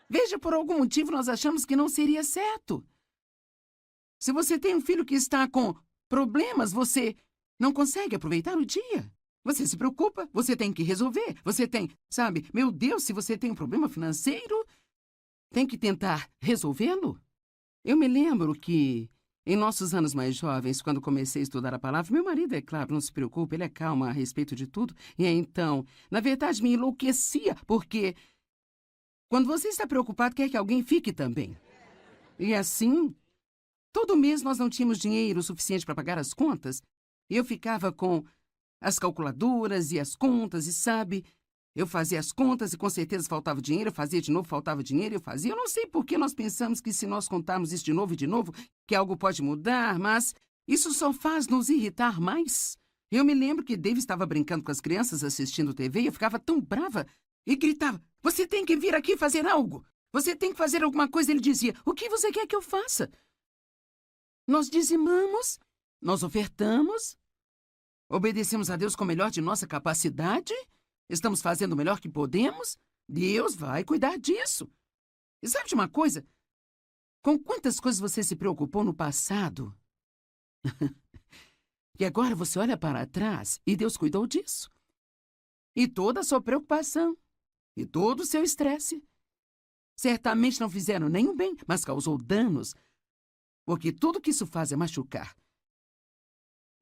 Veja, por algum motivo nós achamos que não seria certo. Se você tem um filho que está com problemas, você não consegue aproveitar o dia. Você se preocupa, você tem que resolver. Você tem, sabe, meu Deus, se você tem um problema financeiro, tem que tentar resolvê-lo. Eu me lembro que, em nossos anos mais jovens, quando comecei a estudar a palavra, meu marido, é claro, não se preocupa, ele é calmo a respeito de tudo. E então, na verdade, me enlouquecia, porque quando você está preocupado, quer que alguém fique também. E assim, todo mês nós não tínhamos dinheiro suficiente para pagar as contas, e eu ficava com as calculadoras e as contas, e sabe, eu fazia as contas e com certeza faltava dinheiro, eu fazia de novo, faltava dinheiro, eu fazia. Eu não sei por que nós pensamos que se nós contarmos isso de novo, que algo pode mudar, mas isso só faz nos irritar mais. Eu me lembro que Dave estava brincando com as crianças assistindo TV e eu ficava tão brava e gritava, você tem que vir aqui fazer algo, você tem que fazer alguma coisa. Ele dizia, o que você quer que eu faça? Nós dizimamos, nós ofertamos, obedecemos a Deus com o melhor de nossa capacidade, estamos fazendo o melhor que podemos, Deus vai cuidar disso. E sabe de uma coisa? Com quantas coisas você se preocupou no passado? E agora você olha para trás e Deus cuidou disso. E toda a sua preocupação, e todo o seu estresse, certamente não fizeram nenhum bem, mas causou danos, porque tudo que isso faz é machucar.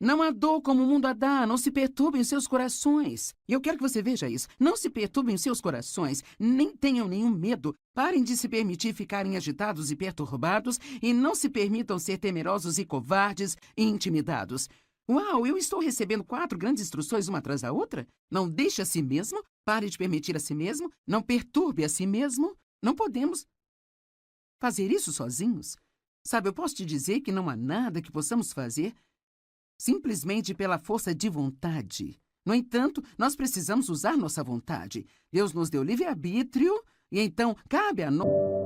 Não há dor como o mundo a dá, não se perturbem os seus corações. E eu quero que você veja isso. Não se perturbem os seus corações, nem tenham nenhum medo. Parem de se permitir ficarem agitados e perturbados e não se permitam ser temerosos e covardes e intimidados. Uau, eu estou recebendo 4 grandes instruções uma atrás da outra? Não deixe a si mesmo, pare de permitir a si mesmo, não perturbe a si mesmo. Não podemos fazer isso sozinhos. Sabe, eu posso te dizer que não há nada que possamos fazer simplesmente pela força de vontade. No entanto, nós precisamos usar nossa vontade. Deus nos deu livre-arbítrio e então cabe a nós.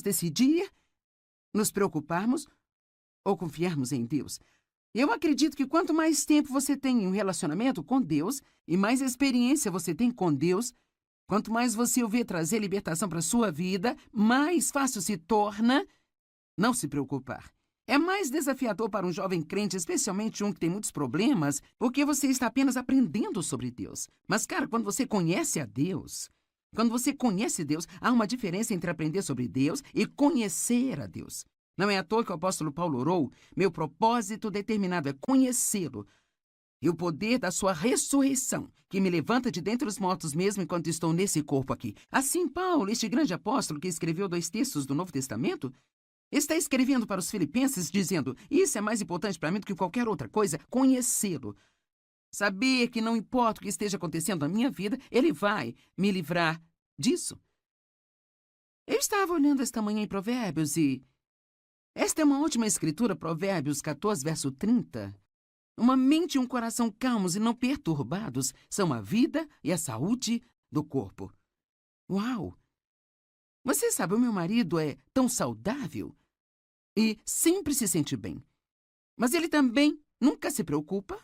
Decidir nos preocuparmos ou confiarmos em Deus. Eu acredito que quanto mais tempo você tem em um relacionamento com Deus e mais experiência você tem com Deus, quanto mais você o vê trazer libertação para a sua vida, mais fácil se torna não se preocupar. É mais desafiador para um jovem crente, especialmente um que tem muitos problemas, porque você está apenas aprendendo sobre Deus. Mas, cara, quando você conhece a Deus... Quando você conhece Deus, há uma diferença entre aprender sobre Deus e conhecer a Deus. Não é à toa que o apóstolo Paulo orou: meu propósito determinado é conhecê-lo e o poder da sua ressurreição, que me levanta de dentre os mortos mesmo enquanto estou nesse corpo aqui. Assim, Paulo, este grande apóstolo que escreveu 2 textos do Novo Testamento, está escrevendo para os filipenses dizendo: isso é mais importante para mim do que qualquer outra coisa, conhecê-lo. Saber que não importa o que esteja acontecendo na minha vida, ele vai me livrar disso. Eu estava olhando esta manhã em Provérbios e esta é uma última escritura, Provérbios 14, verso 30. Uma mente e um coração calmos e não perturbados são a vida e a saúde do corpo. Uau! Você sabe, o meu marido é tão saudável e sempre se sente bem. Mas ele também nunca se preocupa.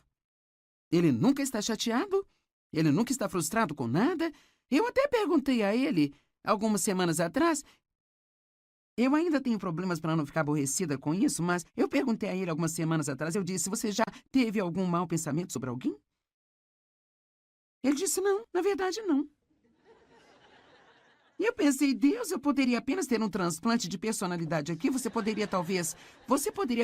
Ele nunca está chateado. Ele nunca está frustrado com nada. Eu até perguntei a ele, algumas semanas atrás. Eu ainda tenho problemas para não ficar aborrecida com isso, mas eu perguntei a ele algumas semanas atrás, eu disse: você já teve algum mau pensamento sobre alguém? Ele disse: não, na verdade não. E eu pensei: Deus, eu poderia apenas ter um transplante de personalidade aqui, você poderia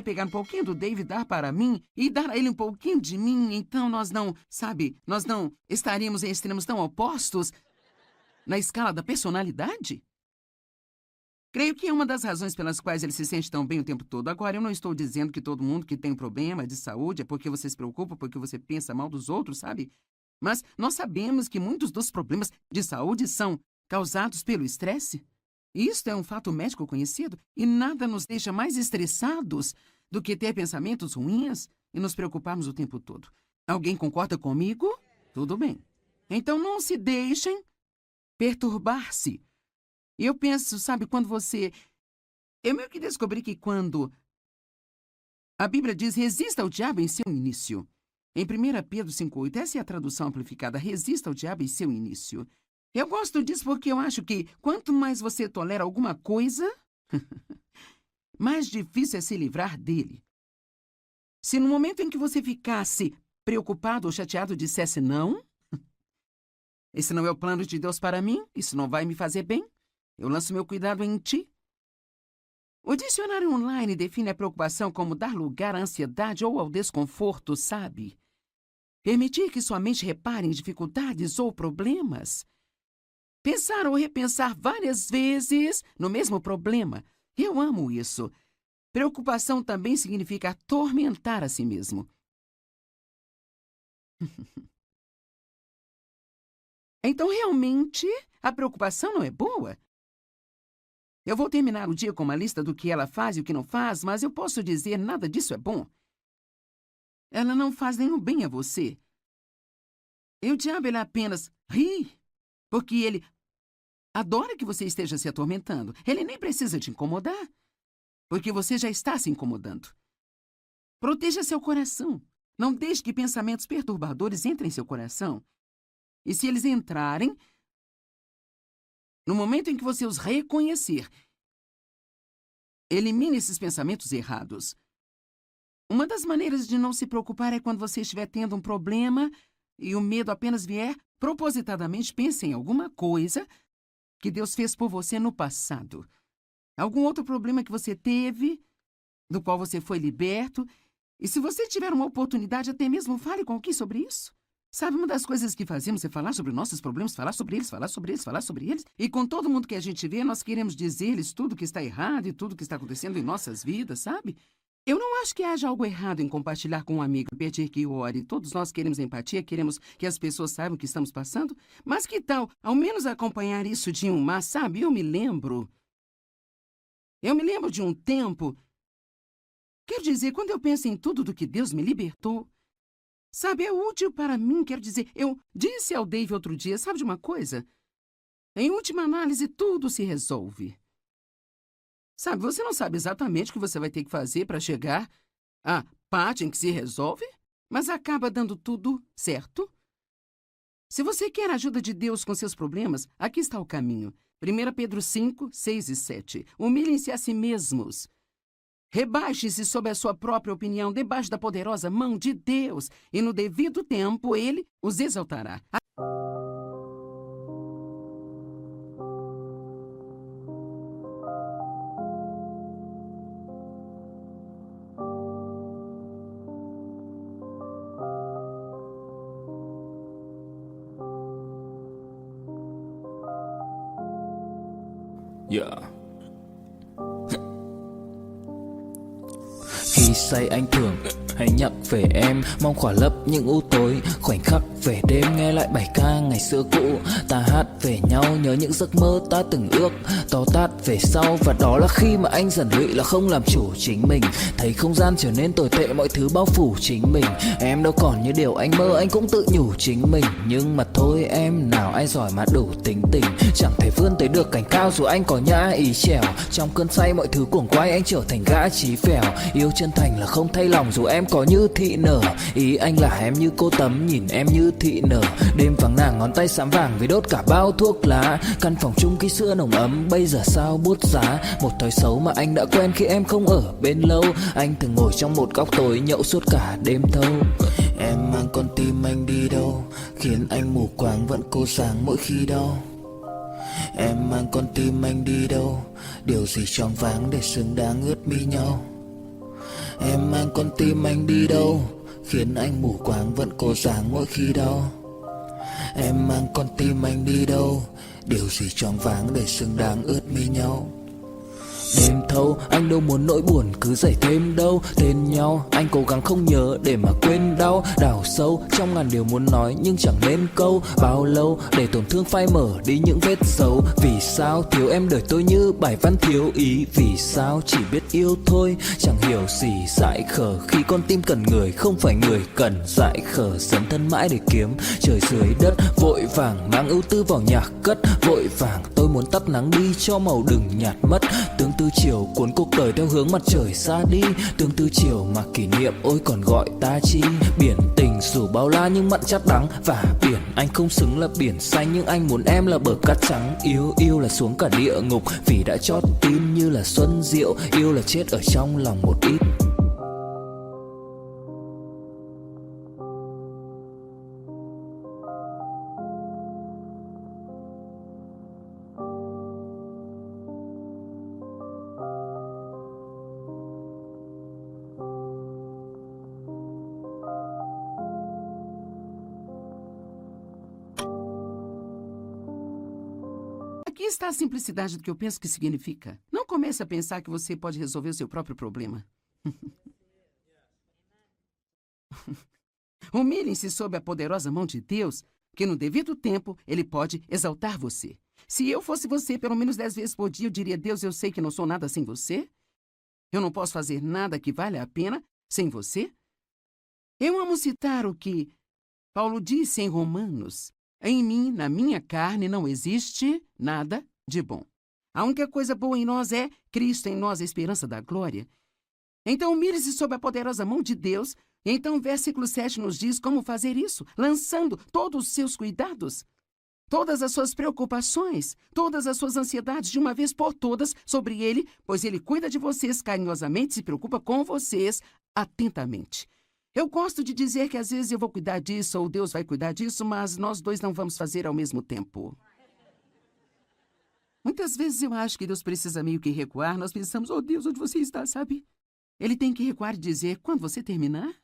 pegar um pouquinho do David, dar para mim e dar a ele um pouquinho de mim, então nós não estaríamos em extremos tão opostos na escala da personalidade? Creio que é uma das razões pelas quais ele se sente tão bem o tempo todo. Agora, eu não estou dizendo que todo mundo que tem um problema de saúde é porque você se preocupa, porque você pensa mal dos outros, sabe? Mas nós sabemos que muitos dos problemas de saúde são causados pelo estresse. Isto é um fato médico conhecido e nada nos deixa mais estressados do que ter pensamentos ruins e nos preocuparmos o tempo todo. Alguém concorda comigo? Tudo bem. Então não se deixem perturbar-se. E eu penso, sabe, eu meio que descobri que quando a Bíblia diz: resista ao diabo em seu início. Em 1 Pedro 5,8, essa é a tradução amplificada: resista ao diabo em seu início. Eu gosto disso porque eu acho que quanto mais você tolera alguma coisa, mais difícil é se livrar dele. Se no momento em que você ficasse preocupado ou chateado dissesse: não, esse não é o plano de Deus para mim, isso não vai me fazer bem, eu lanço meu cuidado em ti. O dicionário online define a preocupação como dar lugar à ansiedade ou ao desconforto, sabe? Permitir que sua mente repare em dificuldades ou problemas. Pensar ou repensar várias vezes no mesmo problema. Eu amo isso. Preocupação também significa atormentar a si mesmo. Então, realmente, a preocupação não é boa? Eu vou terminar o dia com uma lista do que ela faz e o que não faz, mas eu posso dizer: nada disso é bom. Ela não faz nenhum bem a você. E o diabo, ele apenas ri, porque ele adora que você esteja se atormentando. Ele nem precisa te incomodar, porque você já está se incomodando. Proteja seu coração. Não deixe que pensamentos perturbadores entrem em seu coração. E se eles entrarem, no momento em que você os reconhecer, elimine esses pensamentos errados. Uma das maneiras de não se preocupar é quando você estiver tendo um problema e o medo apenas vier, propositadamente pense em alguma coisa que Deus fez por você no passado. Algum outro problema que você teve, do qual você foi liberto. E se você tiver uma oportunidade, até mesmo fale com alguém sobre isso. Sabe, uma das coisas que fazemos é falar sobre nossos problemas, falar sobre eles, falar sobre eles, falar sobre eles. E com todo mundo que a gente vê, nós queremos dizer-lhes tudo que está errado e tudo que está acontecendo em nossas vidas, sabe? Eu não acho que haja algo errado em compartilhar com um amigo, pedir que ore. Todos nós queremos empatia, queremos que as pessoas saibam o que estamos passando. Mas que tal, ao menos, acompanhar isso de um mas, sabe? Eu me lembro de um tempo. Quero dizer, quando eu penso em tudo do que Deus me libertou, sabe, é útil para mim. Quero dizer, eu disse ao Dave outro dia, sabe de uma coisa? Em última análise, tudo se resolve. Sabe, você não sabe exatamente o que você vai ter que fazer para chegar à parte em que se resolve, mas acaba dando tudo certo. Se você quer a ajuda de Deus com seus problemas, aqui está o caminho. 1 Pedro 5, 6 e 7. Humilhem-se a si mesmos. Rebaixe-se sob a sua própria opinião, debaixo da poderosa mão de Deus, e no devido tempo Ele os exaltará. Yeah. Khi say anh thường hay nhắc về em, mong khỏa lấp những u tối khoảnh khắc về đêm. Nghe lại bài ca ngày xưa cũ, ta hát về nhau, nhớ những giấc mơ ta từng ước to tát về sau. Và đó là khi mà anh dần lụy là không làm chủ chính mình, thấy không gian trở nên tồi tệ, mọi thứ bao phủ chính mình. Em đâu còn như điều anh mơ, anh cũng tự nhủ chính mình. Nhưng mà thôi em, nào ai giỏi mà đủ tính tình, chẳng thể vươn tới được cành cao dù anh có nhã ý trèo. Trong cơn say mọi thứ cuồng quay, anh trở thành gã chí phèo. Yêu chân thành là không thay lòng dù em có như thị nở. Ý anh là em như cô Tấm, nhìn em như thị nở. Đêm vắng nàng ngón tay xám vàng vì đốt cả bao thuốc lá. Căn phòng chung khi xưa nồng ấm, bây giờ sao bút giá. Một thói xấu mà anh đã quen khi em không ở bên lâu. Anh thường ngồi trong một góc tối nhậu suốt cả đêm thâu. Em mang con tim anh đi đâu, khiến anh mù quáng vẫn cố sáng mỗi khi đau. Em mang con tim anh đi đâu, điều gì choáng váng để xứng đáng ướt mi nhau. Em mang con tim anh đi đâu, khiến anh mù quáng vẫn cố dáng mỗi khi đau. Em mang con tim anh đi đâu, điều gì choáng váng để xứng đáng ướt mi nhau. Đêm thâu anh đâu muốn nỗi buồn cứ dậy thêm đâu. Tên nhau anh cố gắng không nhớ để mà quên đau. Đào sâu trong ngàn điều muốn nói nhưng chẳng nên câu. Bao lâu để tổn thương phai mở đi những vết dấu. Vì sao thiếu em đời tôi như bài văn thiếu ý. Vì sao chỉ biết yêu thôi chẳng hiểu gì dại khờ. Khi con tim cần người không phải người cần dại khờ. Dấn thân mãi để kiếm trời dưới đất. Vội vàng mang ưu tư vào nhạc cất. Vội vàng tôi muốn tắt nắng đi cho màu đừng nhạt mất. Tương tư chiều cuốn cuộc đời theo hướng mặt trời xa đi. Tương tư chiều mà kỷ niệm ôi còn gọi ta chi. Biển tình dù bao la nhưng mặn chát đắng. Và biển anh không xứng là biển xanh, nhưng anh muốn em là bờ cát trắng. Yêu là xuống cả địa ngục vì đã chót tin như là xuân diệu. Yêu là chết ở trong lòng một ít. Aqui está a simplicidade do que eu penso que significa. Não comece a pensar que você pode resolver o seu próprio problema. Humilhem-se sob a poderosa mão de Deus, que no devido tempo Ele pode exaltar você. Se eu fosse você, pelo menos 10 vezes por dia, eu diria: Deus, eu sei que não sou nada sem você. Eu não posso fazer nada que valha a pena sem você. Eu amo citar o que Paulo disse em Romanos. Em mim, na minha carne, não existe nada de bom. A única coisa boa em nós é Cristo em nós, a esperança da glória. Então, humilhe-se sob a poderosa mão de Deus. Então, o versículo 7 nos diz como fazer isso, lançando todos os seus cuidados, todas as suas preocupações, todas as suas ansiedades de uma vez por todas sobre Ele, pois Ele cuida de vocês carinhosamente, se preocupa com vocês atentamente. Eu gosto de dizer que às vezes eu vou cuidar disso ou Deus vai cuidar disso, mas nós dois não vamos fazer ao mesmo tempo. Muitas vezes eu acho que Deus precisa meio que recuar. Nós pensamos: oh Deus, onde você está, sabe? Ele tem que recuar e dizer: quando você terminar?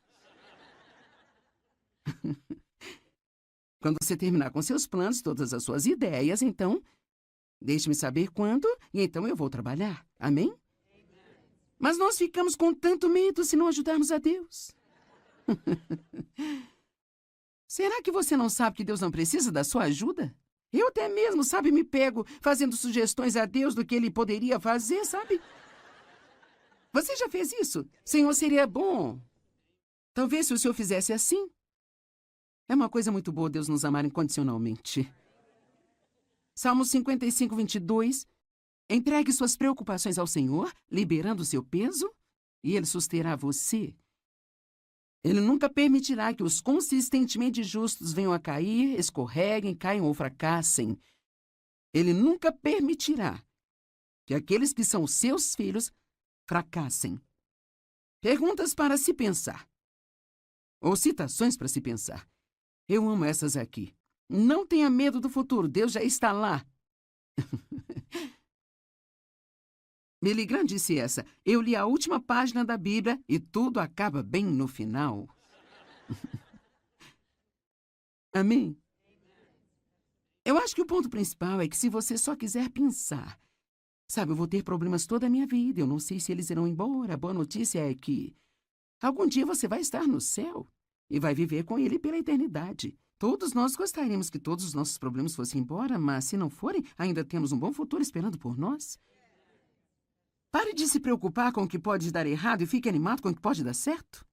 Quando você terminar com seus planos, todas as suas ideias, então, deixe-me saber quando e então eu vou trabalhar. Amém? Mas nós ficamos com tanto medo se não ajudarmos a Deus. Será que você não sabe que Deus não precisa da sua ajuda? Eu até mesmo, sabe, me pego fazendo sugestões a Deus do que Ele poderia fazer, sabe? Você já fez isso? Senhor, seria bom. Talvez se o Senhor fizesse assim. É uma coisa muito boa Deus nos amar incondicionalmente. Salmo 55, 22. Entregue suas preocupações ao Senhor, liberando o seu peso, e Ele susterá você. Ele nunca permitirá que os consistentemente justos venham a cair, escorreguem, caiam ou fracassem. Ele nunca permitirá que aqueles que são seus filhos fracassem. Perguntas para se pensar. Ou citações para se pensar. Eu amo essas aqui. Não tenha medo do futuro, Deus já está lá. Billy Graham disse essa: eu li a última página da Bíblia e tudo acaba bem no final. Amém? Eu acho que o ponto principal é que se você só quiser pensar Sabe, eu vou ter problemas toda a minha vida. Eu não sei se eles irão embora. A boa notícia é que algum dia você vai estar no céu e vai viver com ele pela eternidade. Todos nós gostaríamos que todos os nossos problemas fossem embora, mas se não forem, ainda temos um bom futuro esperando por nós. Pare de se preocupar com o que pode dar errado e fique animado com o que pode dar certo.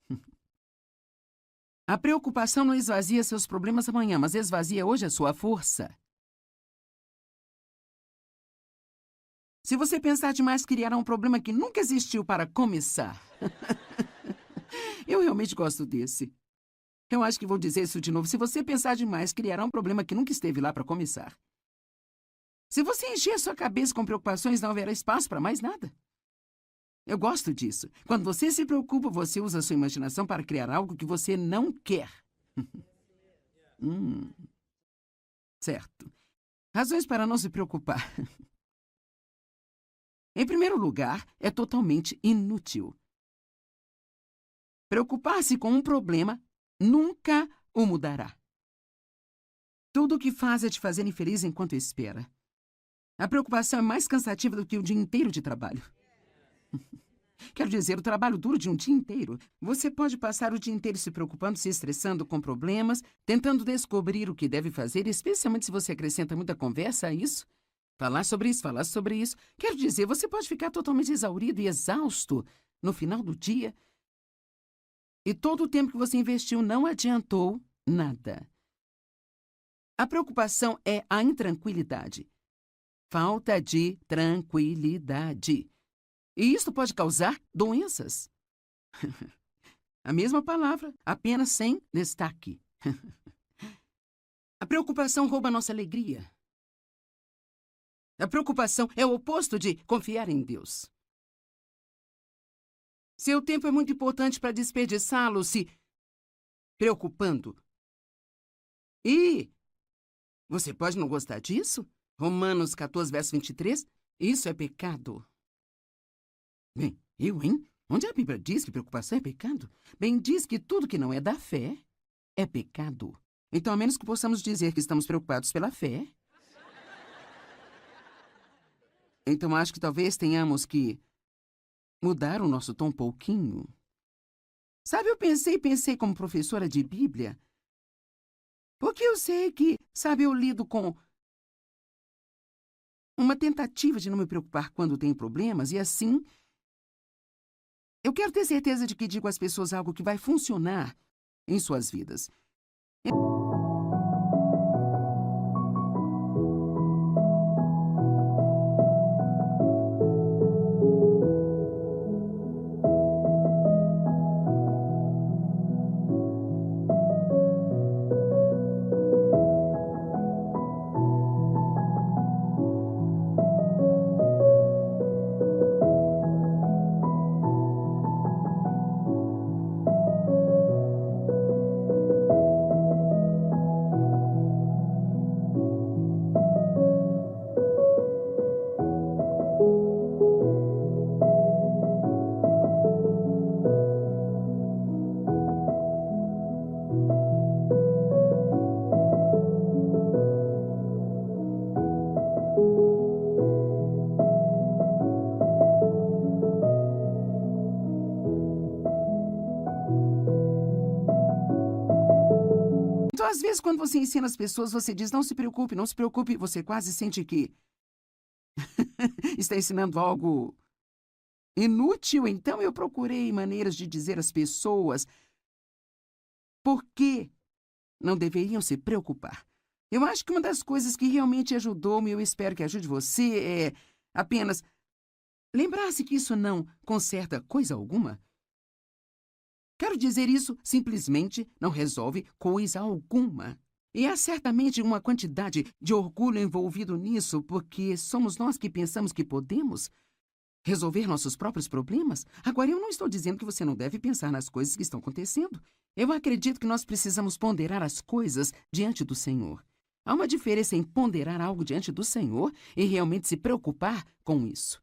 A preocupação não esvazia seus problemas amanhã, mas esvazia hoje a sua força. Se você pensar demais, criará um problema que nunca existiu para começar. Eu realmente gosto desse. Eu acho que vou dizer isso de novo. Se você pensar demais, criará um problema que nunca esteve lá para começar. Se você encher sua cabeça com preocupações, não haverá espaço para mais nada. Eu gosto disso. Quando você se preocupa, você usa a sua imaginação para criar algo que você não quer. Certo. Razões para não se preocupar. Em primeiro lugar, é totalmente inútil. Preocupar-se com um problema nunca o mudará. Tudo o que faz é te fazer infeliz enquanto espera. A preocupação é mais cansativa do que o dia inteiro de trabalho. Quero dizer, o trabalho duro de um dia inteiro. Você pode passar o dia inteiro se preocupando, se estressando com problemas, tentando descobrir o que deve fazer, especialmente se você acrescenta muita conversa a isso. Falar sobre isso, falar sobre isso. Quero dizer, você pode ficar totalmente exaurido e exausto no final do dia. E todo o tempo que você investiu não adiantou nada. A preocupação é a intranquilidade. Falta de tranquilidade. E isso pode causar doenças. A mesma palavra, apenas sem destaque. A preocupação rouba nossa alegria. A preocupação é o oposto de confiar em Deus. Seu tempo é muito importante para desperdiçá-lo se preocupando. E você pode não gostar disso? Romanos 14, verso 23. Isso é pecado. Bem, hein? Onde a Bíblia diz que preocupação é pecado? Bem, diz que tudo que não é da fé é pecado. Então, a menos que possamos dizer que estamos preocupados pela fé, então acho que talvez tenhamos que mudar o nosso tom um pouquinho. Sabe, eu pensei como professora de Bíblia, porque eu sei que, sabe, eu lido com uma tentativa de não me preocupar quando tenho problemas, e assim, eu quero ter certeza de que digo às pessoas algo que vai funcionar em suas vidas. Então, às vezes, quando você ensina as pessoas, você diz, não se preocupe, não se preocupe. Você quase sente que está ensinando algo inútil. Então, eu procurei maneiras de dizer às pessoas por que não deveriam se preocupar. Eu acho que uma das coisas que realmente ajudou-me, eu espero que ajude você, é apenas lembrar-se que isso não conserta coisa alguma. Quero dizer, isso simplesmente não resolve coisa alguma. E há certamente uma quantidade de orgulho envolvido nisso, porque somos nós que pensamos que podemos resolver nossos próprios problemas. Agora, eu não estou dizendo que você não deve pensar nas coisas que estão acontecendo. Eu acredito que nós precisamos ponderar as coisas diante do Senhor. Há uma diferença em ponderar algo diante do Senhor e realmente se preocupar com isso.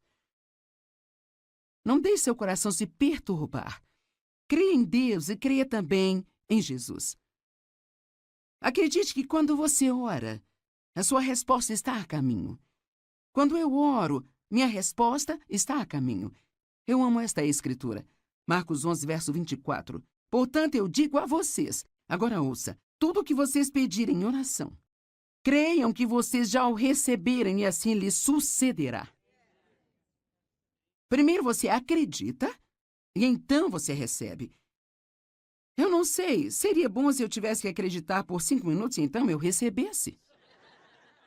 Não deixe seu coração se perturbar. Creia em Deus e creia também em Jesus. Acredite que quando você ora, a sua resposta está a caminho. Quando eu oro, minha resposta está a caminho. Eu amo esta escritura. Marcos 11, verso 24. Portanto, eu digo a vocês, agora ouça, tudo o que vocês pedirem em oração, creiam que vocês já o receberem e assim lhes sucederá. Primeiro você acredita e então você recebe. Eu não sei, seria bom se eu tivesse que acreditar por 5 minutos e então eu recebesse.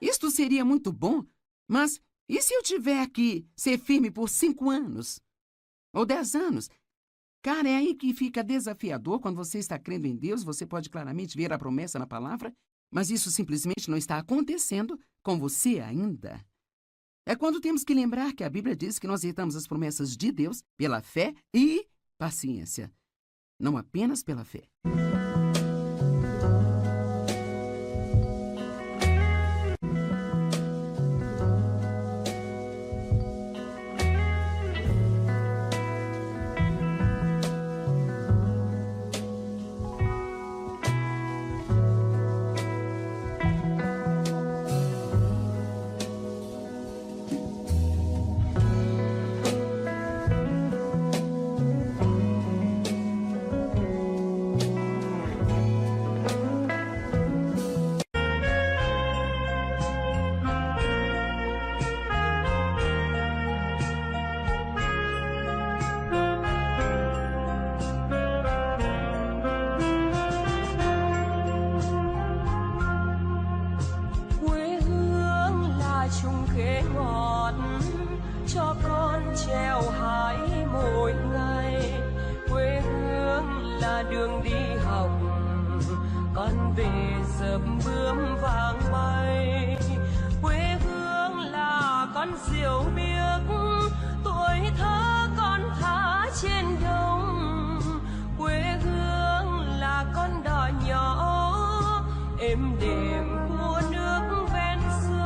Isto seria muito bom, mas e se eu tiver que ser firme por 5 anos? Ou 10 anos? Cara, é aí que fica desafiador. Quando você está crendo em Deus, você pode claramente ver a promessa na palavra, mas isso simplesmente não está acontecendo com você ainda. É quando temos que lembrar que a Bíblia diz que nós herdamos as promessas de Deus pela fé e paciência, não apenas pela fé. Cho con treo hái mỗi ngày, quê hương là đường đi học, con về dập bướm vàng bay. Quê hương là con diều biếc, tuổi thơ con thả trên đồng. Quê hương là con đò nhỏ êm đềm của nước ven sông.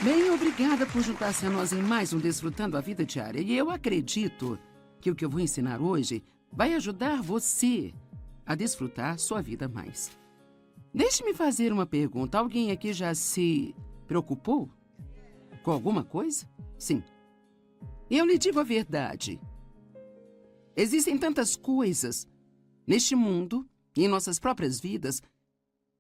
Bem, obrigada por juntar-se a nós em mais um Desfrutando a Vida Diária. E eu acredito que o que eu vou ensinar hoje vai ajudar você a desfrutar sua vida mais. Deixe-me fazer uma pergunta. Alguém aqui já se preocupou com alguma coisa? Sim. Eu lhe digo a verdade. Existem tantas coisas neste mundo e em nossas próprias vidas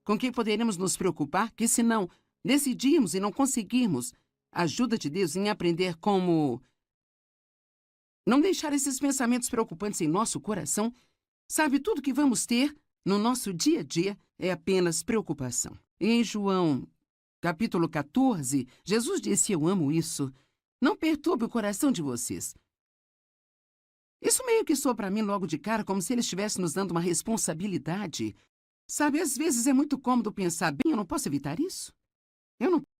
com que poderemos nos preocupar que, se não decidirmos e não conseguirmos a ajuda de Deus em aprender como não deixar esses pensamentos preocupantes em nosso coração, sabe, tudo que vamos ter no nosso dia a dia é apenas preocupação. E em João, capítulo 14, Jesus disse, eu amo isso, não perturbe o coração de vocês. Isso meio que soa para mim logo de cara como se ele estivesse nos dando uma responsabilidade. Sabe, às vezes é muito cômodo pensar, bem, eu não posso evitar isso. Eu não